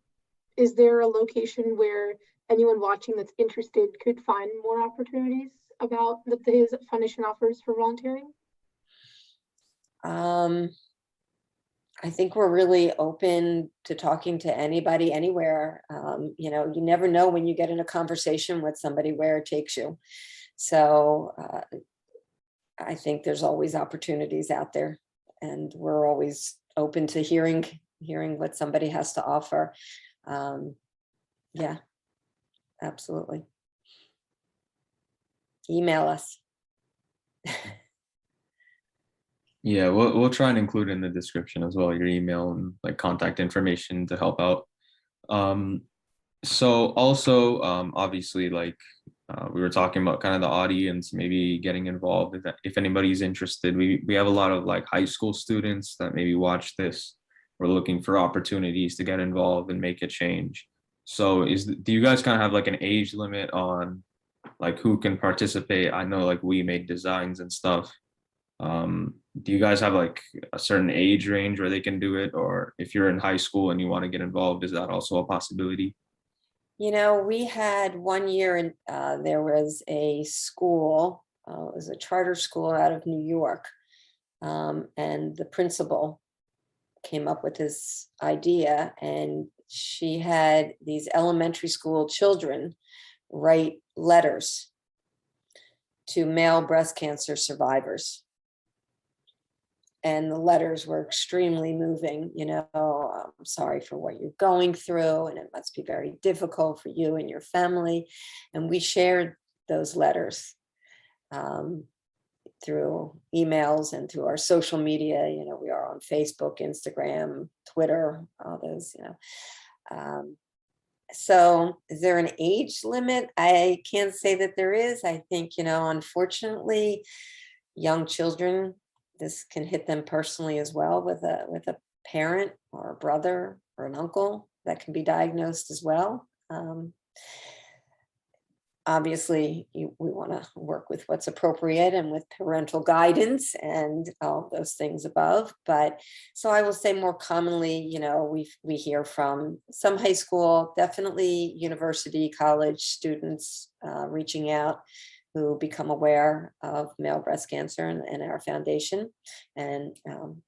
is there a location where anyone watching that's interested could find more opportunities about that the His Foundation offers for volunteering? I think we're really open to talking to anybody, anywhere. You never know when you get in a conversation with somebody where it takes you. So I think there's always opportunities out there, and we're always open to hearing what somebody has to offer. Yeah, absolutely. Email us. Yeah, we'll try and include in the description as well your email and contact information to help out. So also obviously we were talking about kind of the audience maybe getting involved if anybody's interested. We have a lot of high school students that maybe watch this. We're looking for opportunities to get involved and make a change. So do you guys kind of have an age limit on who can participate? I know we made designs and stuff. Do you guys have a certain age range where they can do it? Or if you're in high school and you want to get involved, is that also a possibility? We had one year and there was a school, it was a charter school out of New York. And the principal came up with this idea, and she had these elementary school children write letters to male breast cancer survivors. And the letters were extremely moving. I'm sorry for what you're going through, and it must be very difficult for you and your family. And we shared those letters through emails and through our social media. We are on Facebook, Instagram, Twitter, all those, So is there an age limit? I can't say that there is. I think, unfortunately, young children, this can hit them personally as well with a parent or a brother or an uncle that can be diagnosed as well. Obviously, we want to work with what's appropriate and with parental guidance and all those things above. But so I will say more commonly, we hear from some high school, definitely university, college students reaching out who become aware of male breast cancer and our foundation. And,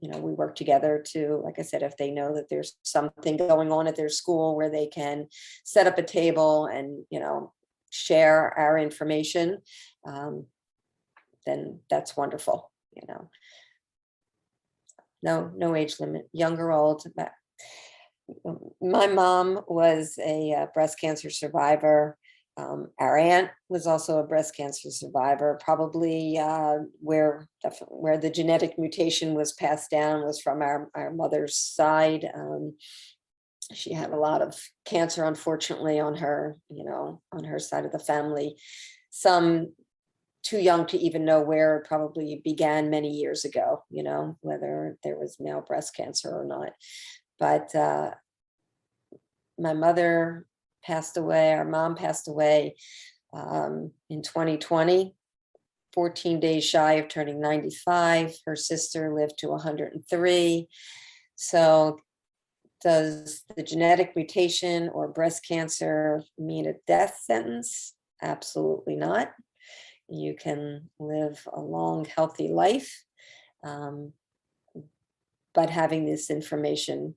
we work together to, like I said, if they know that there's something going on at their school where they can set up a table and, share our information, then that's wonderful. No age limit, young or old. My mom was a breast cancer survivor. Our aunt was also a breast cancer survivor. Probably where the genetic mutation was passed down was from our mother's side. She had a lot of cancer, unfortunately, on her side of the family. Some too young to even know where it probably began many years ago, whether there was male breast cancer or not. But my mother passed away, our mom passed away in 2020, 14 days shy of turning 95. Her sister lived to 103. So does the genetic mutation or breast cancer mean a death sentence? Absolutely not. You can live a long, healthy life, but having this information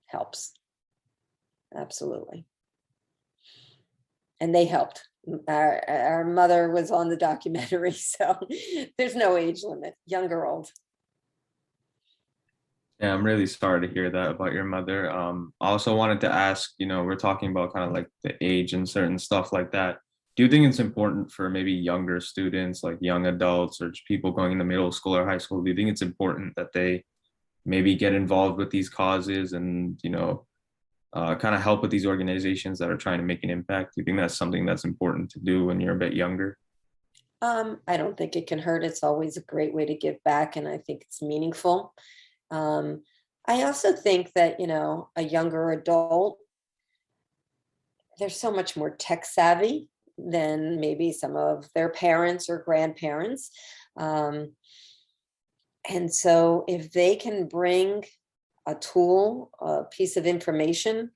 helps. Absolutely. And they helped. Our mother was on the documentary, so there's no age limit, young or old. Yeah, I'm really sorry to hear that about your mother. I also wanted to ask, we're talking about kind of like the age and certain stuff like that. Do you think it's important for maybe younger students, like young adults or just people going into middle school or high school? Do you think it's important that they maybe get involved with these causes and, kind of help with these organizations that are trying to make an impact? Do you think that's something that's important to do when you're a bit younger? I don't think it can hurt. It's always a great way to give back, and I think it's meaningful. I also think that, a younger adult, they're so much more tech savvy than maybe some of their parents or grandparents. And so if they can bring a tool, a piece of information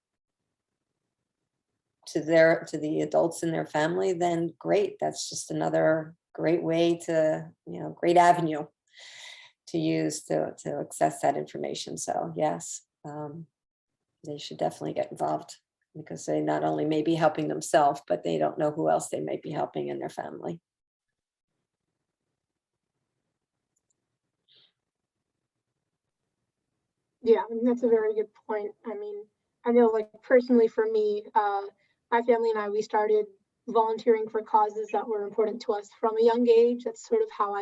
to the adults in their family, then great. That's just another great way to, great avenue to use to access that information. So yes, they should definitely get involved, because they not only may be helping themselves, but they don't know who else they might be helping in their family. Yeah, that's a very good point. I mean, I know, like, personally for me, my family and I, we started volunteering for causes that were important to us from a young age. That's sort of how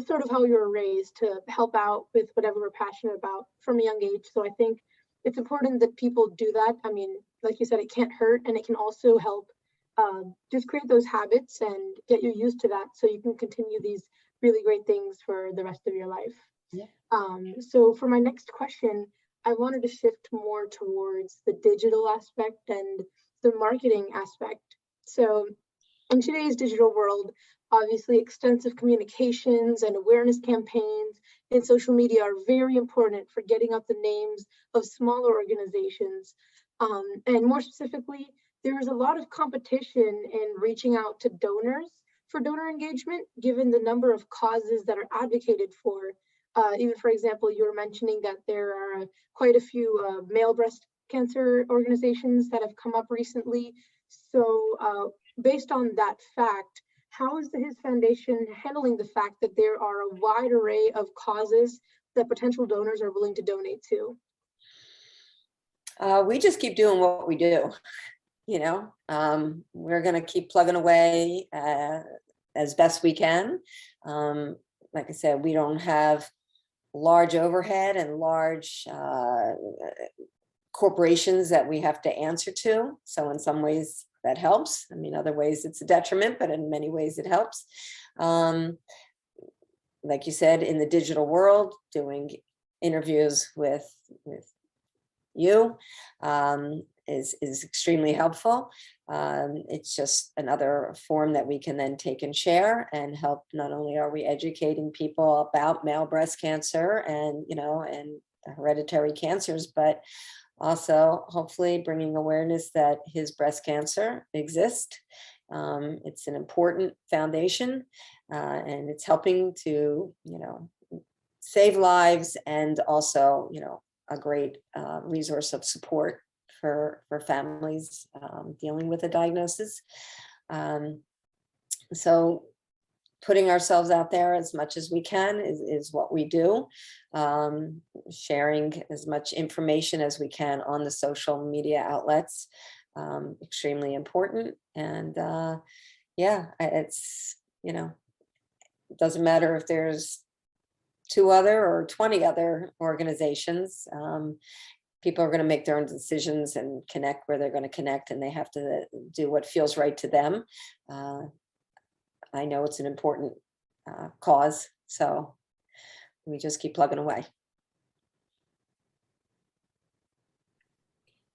sort of how we were raised, to help out with whatever we're passionate about from a young age. So I think it's important that people do that. I mean, like you said, it can't hurt, and it can also help just create those habits and get you used to that, so you can continue these really great things for the rest of your life. Yeah. So for my next question, I wanted to shift more towards the digital aspect and the marketing aspect. So in today's digital world, obviously extensive communications and awareness campaigns and social media are very important for getting up the names of smaller organizations. And more specifically, there is a lot of competition in reaching out to donors for donor engagement, given the number of causes that are advocated for. Even, for example, you were mentioning that there are quite a few male breast cancer organizations that have come up recently. So based on that fact, how is his foundation handling the fact that there are a wide array of causes that potential donors are willing to donate to? We just keep doing what we do. We're going to keep plugging away as best we can. Like I said, we don't have large overhead and large corporations that we have to answer to. So in some ways that helps. I mean, other ways it's a detriment, but in many ways it helps. Like you said, in the digital world, doing interviews with you is extremely helpful. It's just another form that we can then take and share and help. Not only are we educating people about male breast cancer and, and hereditary cancers, but also hopefully bringing awareness that his breast cancer exists. It's an important foundation, and it's helping to, save lives, and also, a great resource of support for families dealing with a diagnosis. So putting ourselves out there as much as we can is what we do. Sharing as much information as we can on the social media outlets, extremely important. And it's, it doesn't matter if there's 2 other or 20 other organizations. People are going to make their own decisions and connect where they're going to connect, and they have to do what feels right to them. I know it's an important cause, so we just keep plugging away.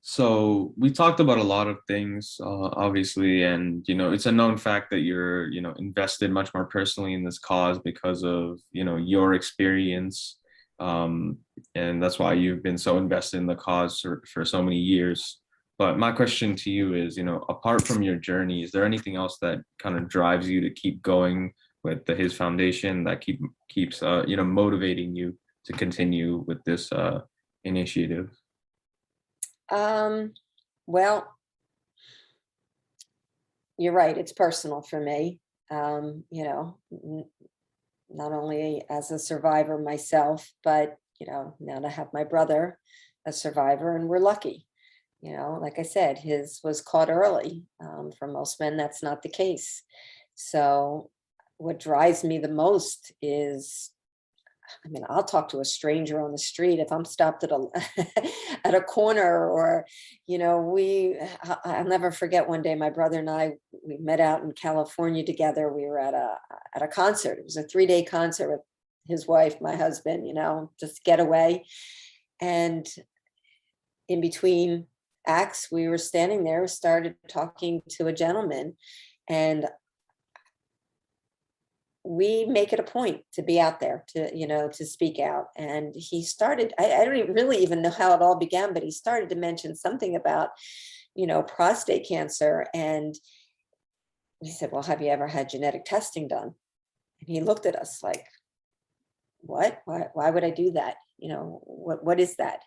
So we talked about a lot of things, obviously, and, it's a known fact that you're, invested much more personally in this cause because of, your experience. And that's why you've been so invested in the cause for so many years. But my question to you is, apart from your journey, is there anything else that kind of drives you to keep going with His Foundation, that keeps motivating you to continue with this initiative? Well, you're right. It's personal for me. Not only as a survivor myself, but, now to have my brother a survivor, and we're lucky. Like I said, his was caught early. For most men, that's not the case. So what drives me the most is, I'll talk to a stranger on the street if I'm stopped at a corner, or, I'll never forget one day my brother and I, we met out in California together. We were at a concert. It was a 3-day concert with his wife, my husband, just getaway. And in between acts, we were standing there, started talking to a gentleman, and we make it a point to be out there, to speak out. And he started, I don't really even know how it all began, but he started to mention something about, prostate cancer. And he said, well, have you ever had genetic testing done? And he looked at us like, what? Why would I do that? What is that?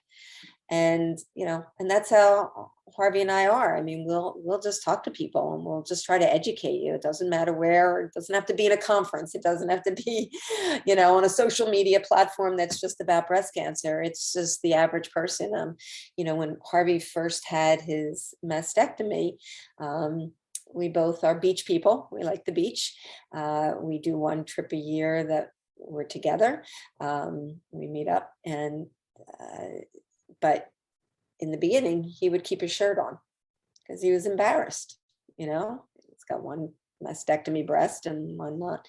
And, and that's how Harvey and I are. We'll just talk to people, and we'll just try to educate you. It doesn't matter where. It doesn't have to be in a conference. It doesn't have to be, on a social media platform that's just about breast cancer. It's just the average person. When Harvey first had his mastectomy, we both are beach people. We like the beach. We do 1 trip a year that we're together. We meet up, and but in the beginning, he would keep his shirt on because he was embarrassed. He's got 1 mastectomy breast and 1 not.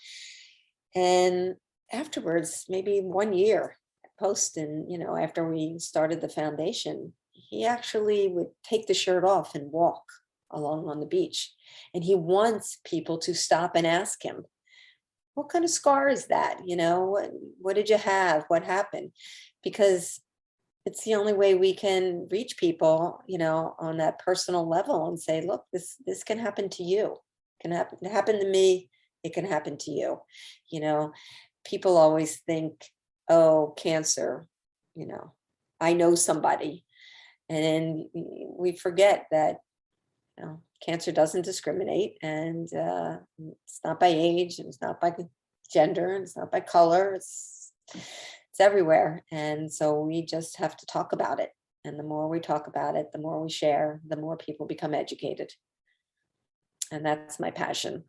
And afterwards, maybe 1 year post, and after we started the foundation, he actually would take the shirt off and walk along on the beach. And he wants people to stop and ask him, what kind of scar is that? What did you have? What happened? Because it's the only way we can reach people, on that personal level, and say, look, this can happen to you. It can happen to me. It can happen to you. People always think, oh, cancer, I know somebody. And then we forget that, cancer doesn't discriminate, and it's not by age, and it's not by gender, and it's not by color. It's everywhere. And so we just have to talk about it. And the more we talk about it, the more we share, the more people become educated. And that's my passion.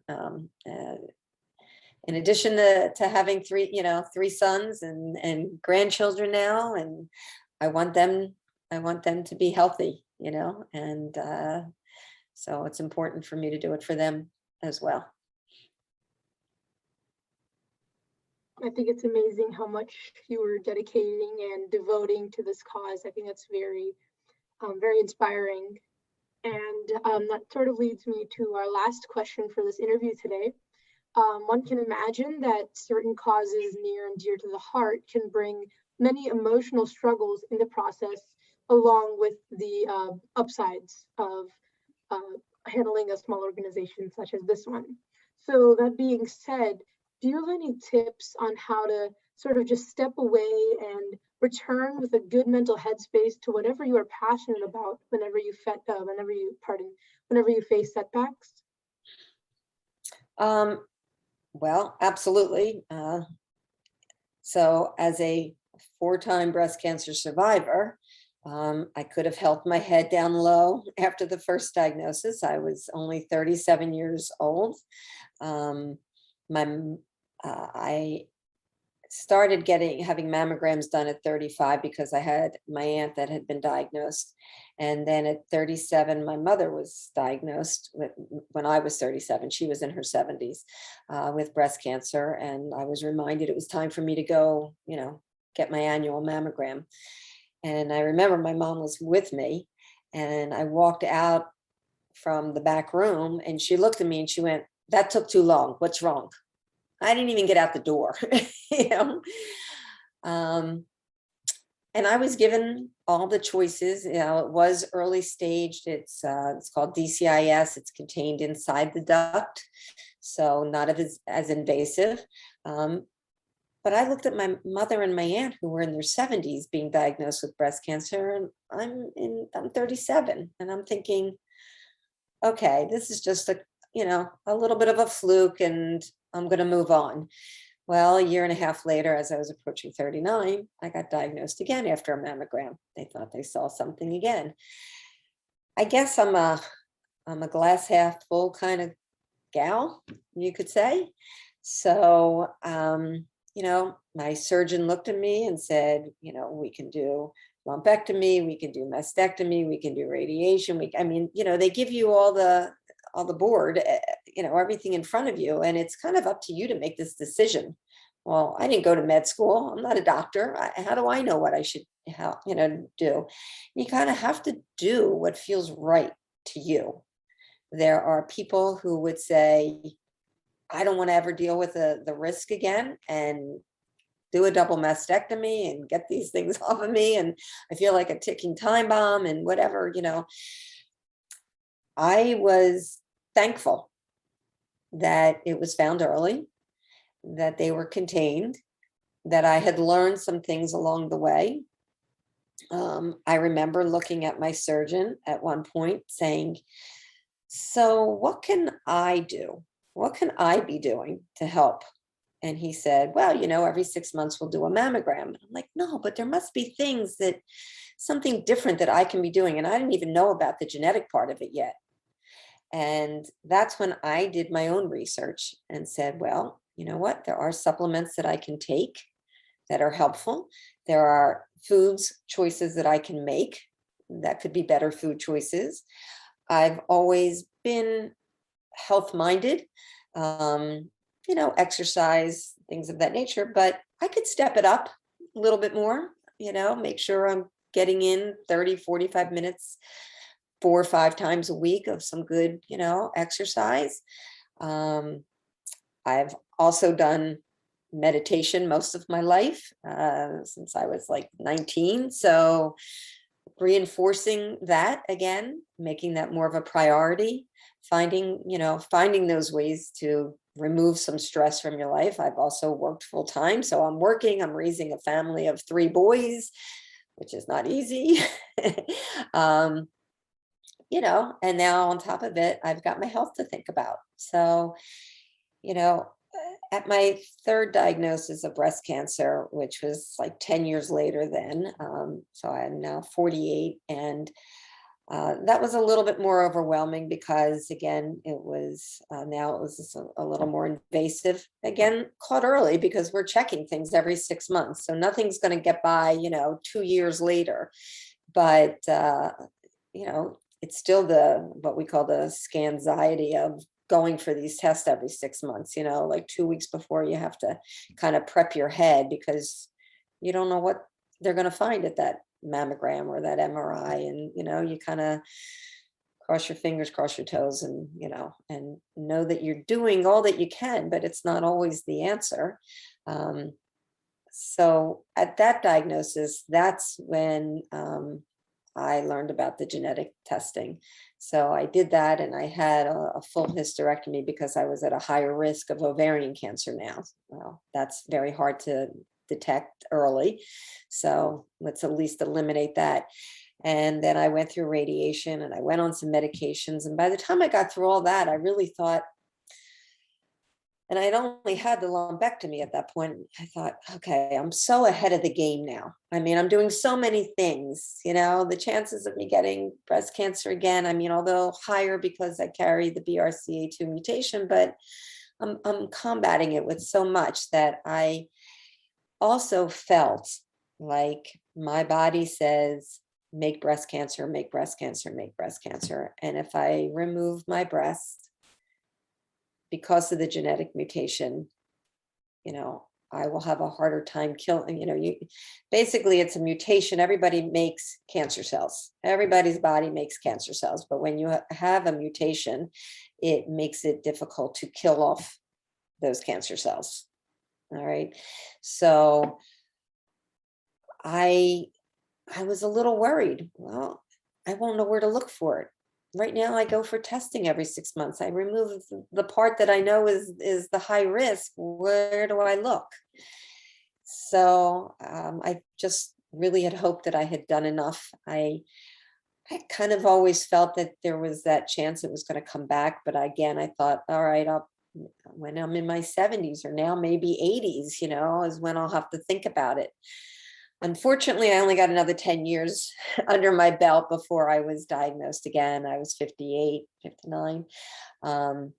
in addition to having three sons and grandchildren now, and I want them to be healthy, and so it's important for me to do it for them as well. I think it's amazing how much you were dedicating and devoting to this cause. I think that's very, very inspiring. And that sort of leads me to our last question for this interview today. One can imagine that certain causes near and dear to the heart can bring many emotional struggles in the process, along with the upsides of handling a small organization such as this one. So that being said, do you have any tips on how to sort of just step away and return with a good mental headspace to whatever you are passionate about whenever you face setbacks? Well, absolutely. So as a 4-time breast cancer survivor, I could have held my head down low after the first diagnosis. I was only 37 years old. I started having mammograms done at 35 because I had my aunt that had been diagnosed. And then at 37, my mother was diagnosed when I was 37. She was in her 70s with breast cancer. And I was reminded it was time for me to go, get my annual mammogram. And I remember my mom was with me, and I walked out from the back room and she looked at me and she went, "That took too long. What's wrong?" I didn't even get out the door, and I was given all the choices. It was early staged. It's called DCIS. It's contained inside the duct, so not as invasive. But I looked at my mother and my aunt, who were in their 70s, being diagnosed with breast cancer, and I'm 37, and I'm thinking, okay, this is just a little bit of a fluke, and I'm going to move on. Well, a year and a half later, as I was approaching 39, I got diagnosed again after a mammogram. They thought they saw something again. I guess I'm a glass half full kind of gal, you could say. So, my surgeon looked at me and said, we can do lumpectomy, we can do mastectomy, we can do radiation. They give you all the board, everything in front of you, and it's kind of up to you to make this decision. Well, I didn't go to med school. I'm not a doctor. How do I know what I should, do? You kind of have to do what feels right to you. There are people who would say, I don't want to ever deal with the risk again, and do a double mastectomy and get these things off of me. And I feel like a ticking time bomb and whatever, I was thankful that it was found early, that they were contained, that I had learned some things along the way. I remember looking at my surgeon at one point saying, "So what can I do? What can I be doing to help?" And he said, "Well, every 6 months we'll do a mammogram." And I'm like, "No, but there must be something different that I can be doing." And I didn't even know about the genetic part of it yet. And that's when I did my own research and said, well, you know what? There are supplements that I can take that are helpful. There are choices that I can make that could be better food choices. I've always been health-minded, exercise, things of that nature, but I could step it up a little bit more, make sure I'm getting in 30, 45 minutes 4 or 5 times a week of some good, exercise. I've also done meditation most of my life, since I was like 19. So reinforcing that again, making that more of a priority, finding those ways to remove some stress from your life. I've also worked full time. So I'm raising a family of 3 boys, which is not easy. And now on top of it, I've got my health to think about. So, at my 3rd diagnosis of breast cancer, which was like 10 years later then, so I'm now 48, and That was a little bit more overwhelming because, again, it was now it was just a little more invasive. Again, caught early because we're checking things every 6 months, so nothing's going to get by, 2 years later. But it's still what we call the scanxiety of going for these tests every 6 months. Like 2 weeks before, you have to kind of prep your head because you don't know what they're going to find at that mammogram or that MRI, and you kind of cross your fingers, cross your toes, and and know that you're doing all that you can, but it's not always the answer. So at that diagnosis, that's when I learned about the genetic testing. So I did that, and I had a full hysterectomy because I was at a higher risk of ovarian cancer now. Well, that's very hard to detect early. So let's at least eliminate that. And then I went through radiation and I went on some medications. And by the time I got through all that, I really thought, and I'd only had the lumpectomy at that point, I thought, okay, I'm so ahead of the game now. I mean, I'm doing so many things, the chances of me getting breast cancer again, I mean, although higher because I carry the BRCA2 mutation, but I'm combating it with so much that I also felt like my body says, make breast cancer, make breast cancer, make breast cancer. And if I remove my breast because of the genetic mutation, I will have a harder time killing, basically it's a mutation. Everybody makes cancer cells. Everybody's body makes cancer cells. But when you have a mutation, it makes it difficult to kill off those cancer cells. All right. So I was a little worried. Well, I won't know where to look for it. Right now, I go for testing every 6 months. I remove the part that I know is the high risk. Where do I look? So I just really had hoped that I had done enough. I kind of always felt that there was that chance it was going to come back. But again, I thought, all right, when I'm in my 70s or now maybe 80s, is when I'll have to think about it. Unfortunately, I only got another 10 years under my belt before I was diagnosed again. I was 58, 59. And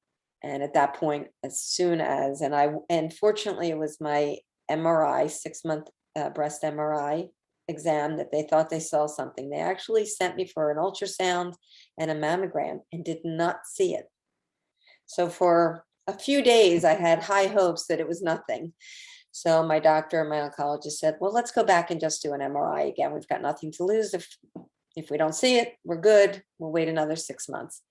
at that point, and fortunately, it was my MRI, 6-month breast MRI exam that they thought they saw something. They actually sent me for an ultrasound and a mammogram and did not see it. So for a few days, I had high hopes that it was nothing. So my doctor and my oncologist said, well, let's go back and just do an MRI again. We've got nothing to lose. If we don't see it, we're good. We'll wait another 6 months.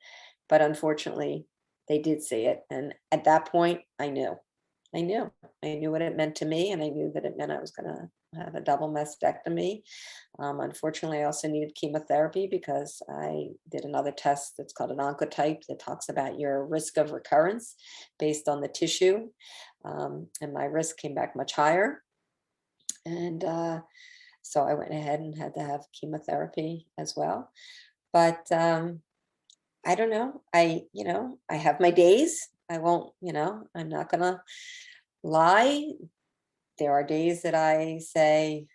But unfortunately, they did see it. And at that point, I knew what it meant to me. And I knew that it meant I was going to have a double mastectomy. Unfortunately, I also needed chemotherapy because I did another test that's called an oncotype that talks about your risk of recurrence based on the tissue. And my risk came back much higher. And so I went ahead and had to have chemotherapy as well. But I don't know. I have my days. I won't, I'm not going to lie. There are days that I say,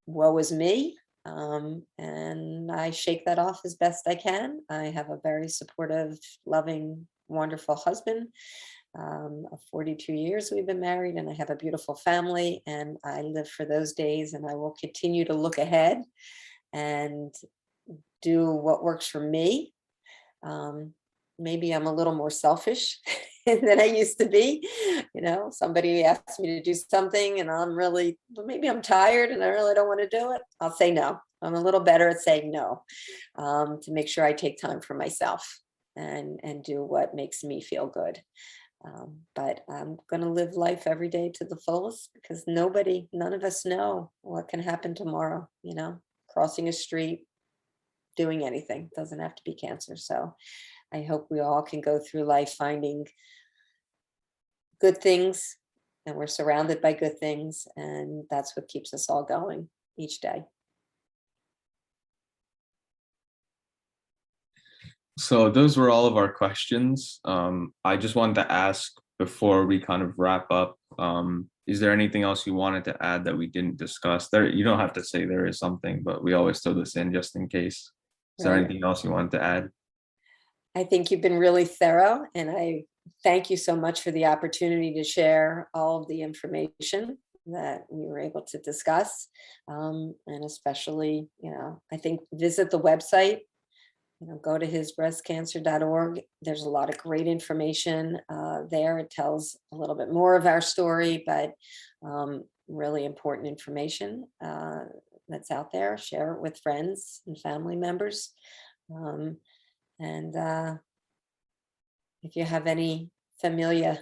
woe is me. And I shake that off as best I can. I have a very supportive, loving, wonderful husband. Of 42 years we've been married, and I have a beautiful family, and I live for those days, and I will continue to look ahead and do what works for me. Maybe I'm a little more selfish than I used to be. Somebody asks me to do something and maybe I'm tired and I really don't want to do it. I'll say no. I'm a little better at saying no, to make sure I take time for myself and do what makes me feel good. But I'm going to live life every day to the fullest because none of us know what can happen tomorrow, crossing a street, doing anything. Doesn't have to be cancer. So I hope we all can go through life finding good things, and we're surrounded by good things. And that's what keeps us all going each day. So those were all of our questions. I just wanted to ask before we kind of wrap up, is there anything else you wanted to add that we didn't discuss? You don't have to say there is something, but we always throw this in just in case. Is there Right. anything else you wanted to add? I think you've been really thorough, and I thank you so much for the opportunity to share all of the information that we were able to discuss. And especially, I think visit the website, go to hisbreastcancer.org. There's a lot of great information there. It tells a little bit more of our story, but really important information that's out there. Share it with friends and family members. And if you have any familial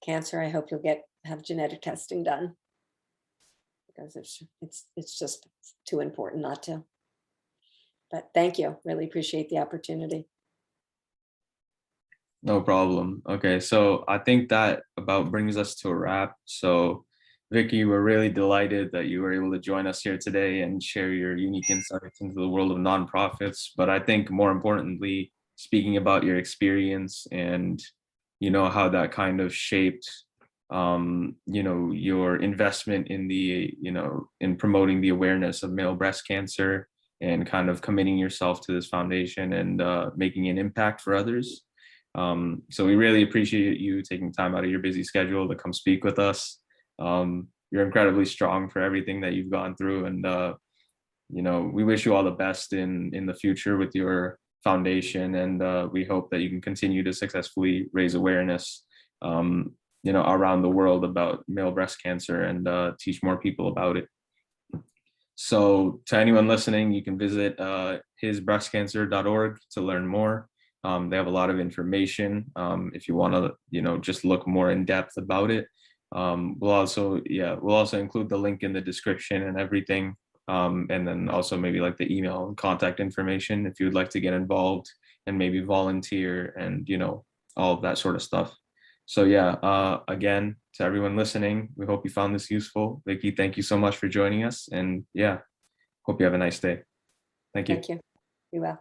cancer, I hope you'll have genetic testing done, because it's just too important not to. But thank you. Really appreciate the opportunity. No problem. Okay, so I think that about brings us to a wrap. So Vicky, we're really delighted that you were able to join us here today and share your unique insights into the world of nonprofits. But I think more importantly, speaking about your experience and, how that kind of shaped, your investment in in promoting the awareness of male breast cancer and kind of committing yourself to this foundation and making an impact for others. So we really appreciate you taking time out of your busy schedule to come speak with us. You're incredibly strong for everything that you've gone through, and we wish you all the best in the future with your foundation, and we hope that you can continue to successfully raise awareness around the world about male breast cancer and teach more people about it. So to anyone listening, you can visit hisbreastcancer.org to learn more. They have a lot of information if you want to, just look more in depth about it. We'll also include the link in the description and everything. And then also maybe like the email and contact information if you would like to get involved and maybe volunteer and, all of that sort of stuff. So yeah, again, to everyone listening, we hope you found this useful. Vicky, thank you so much for joining us. And yeah, hope you have a nice day. Thank you. Thank you. Be well.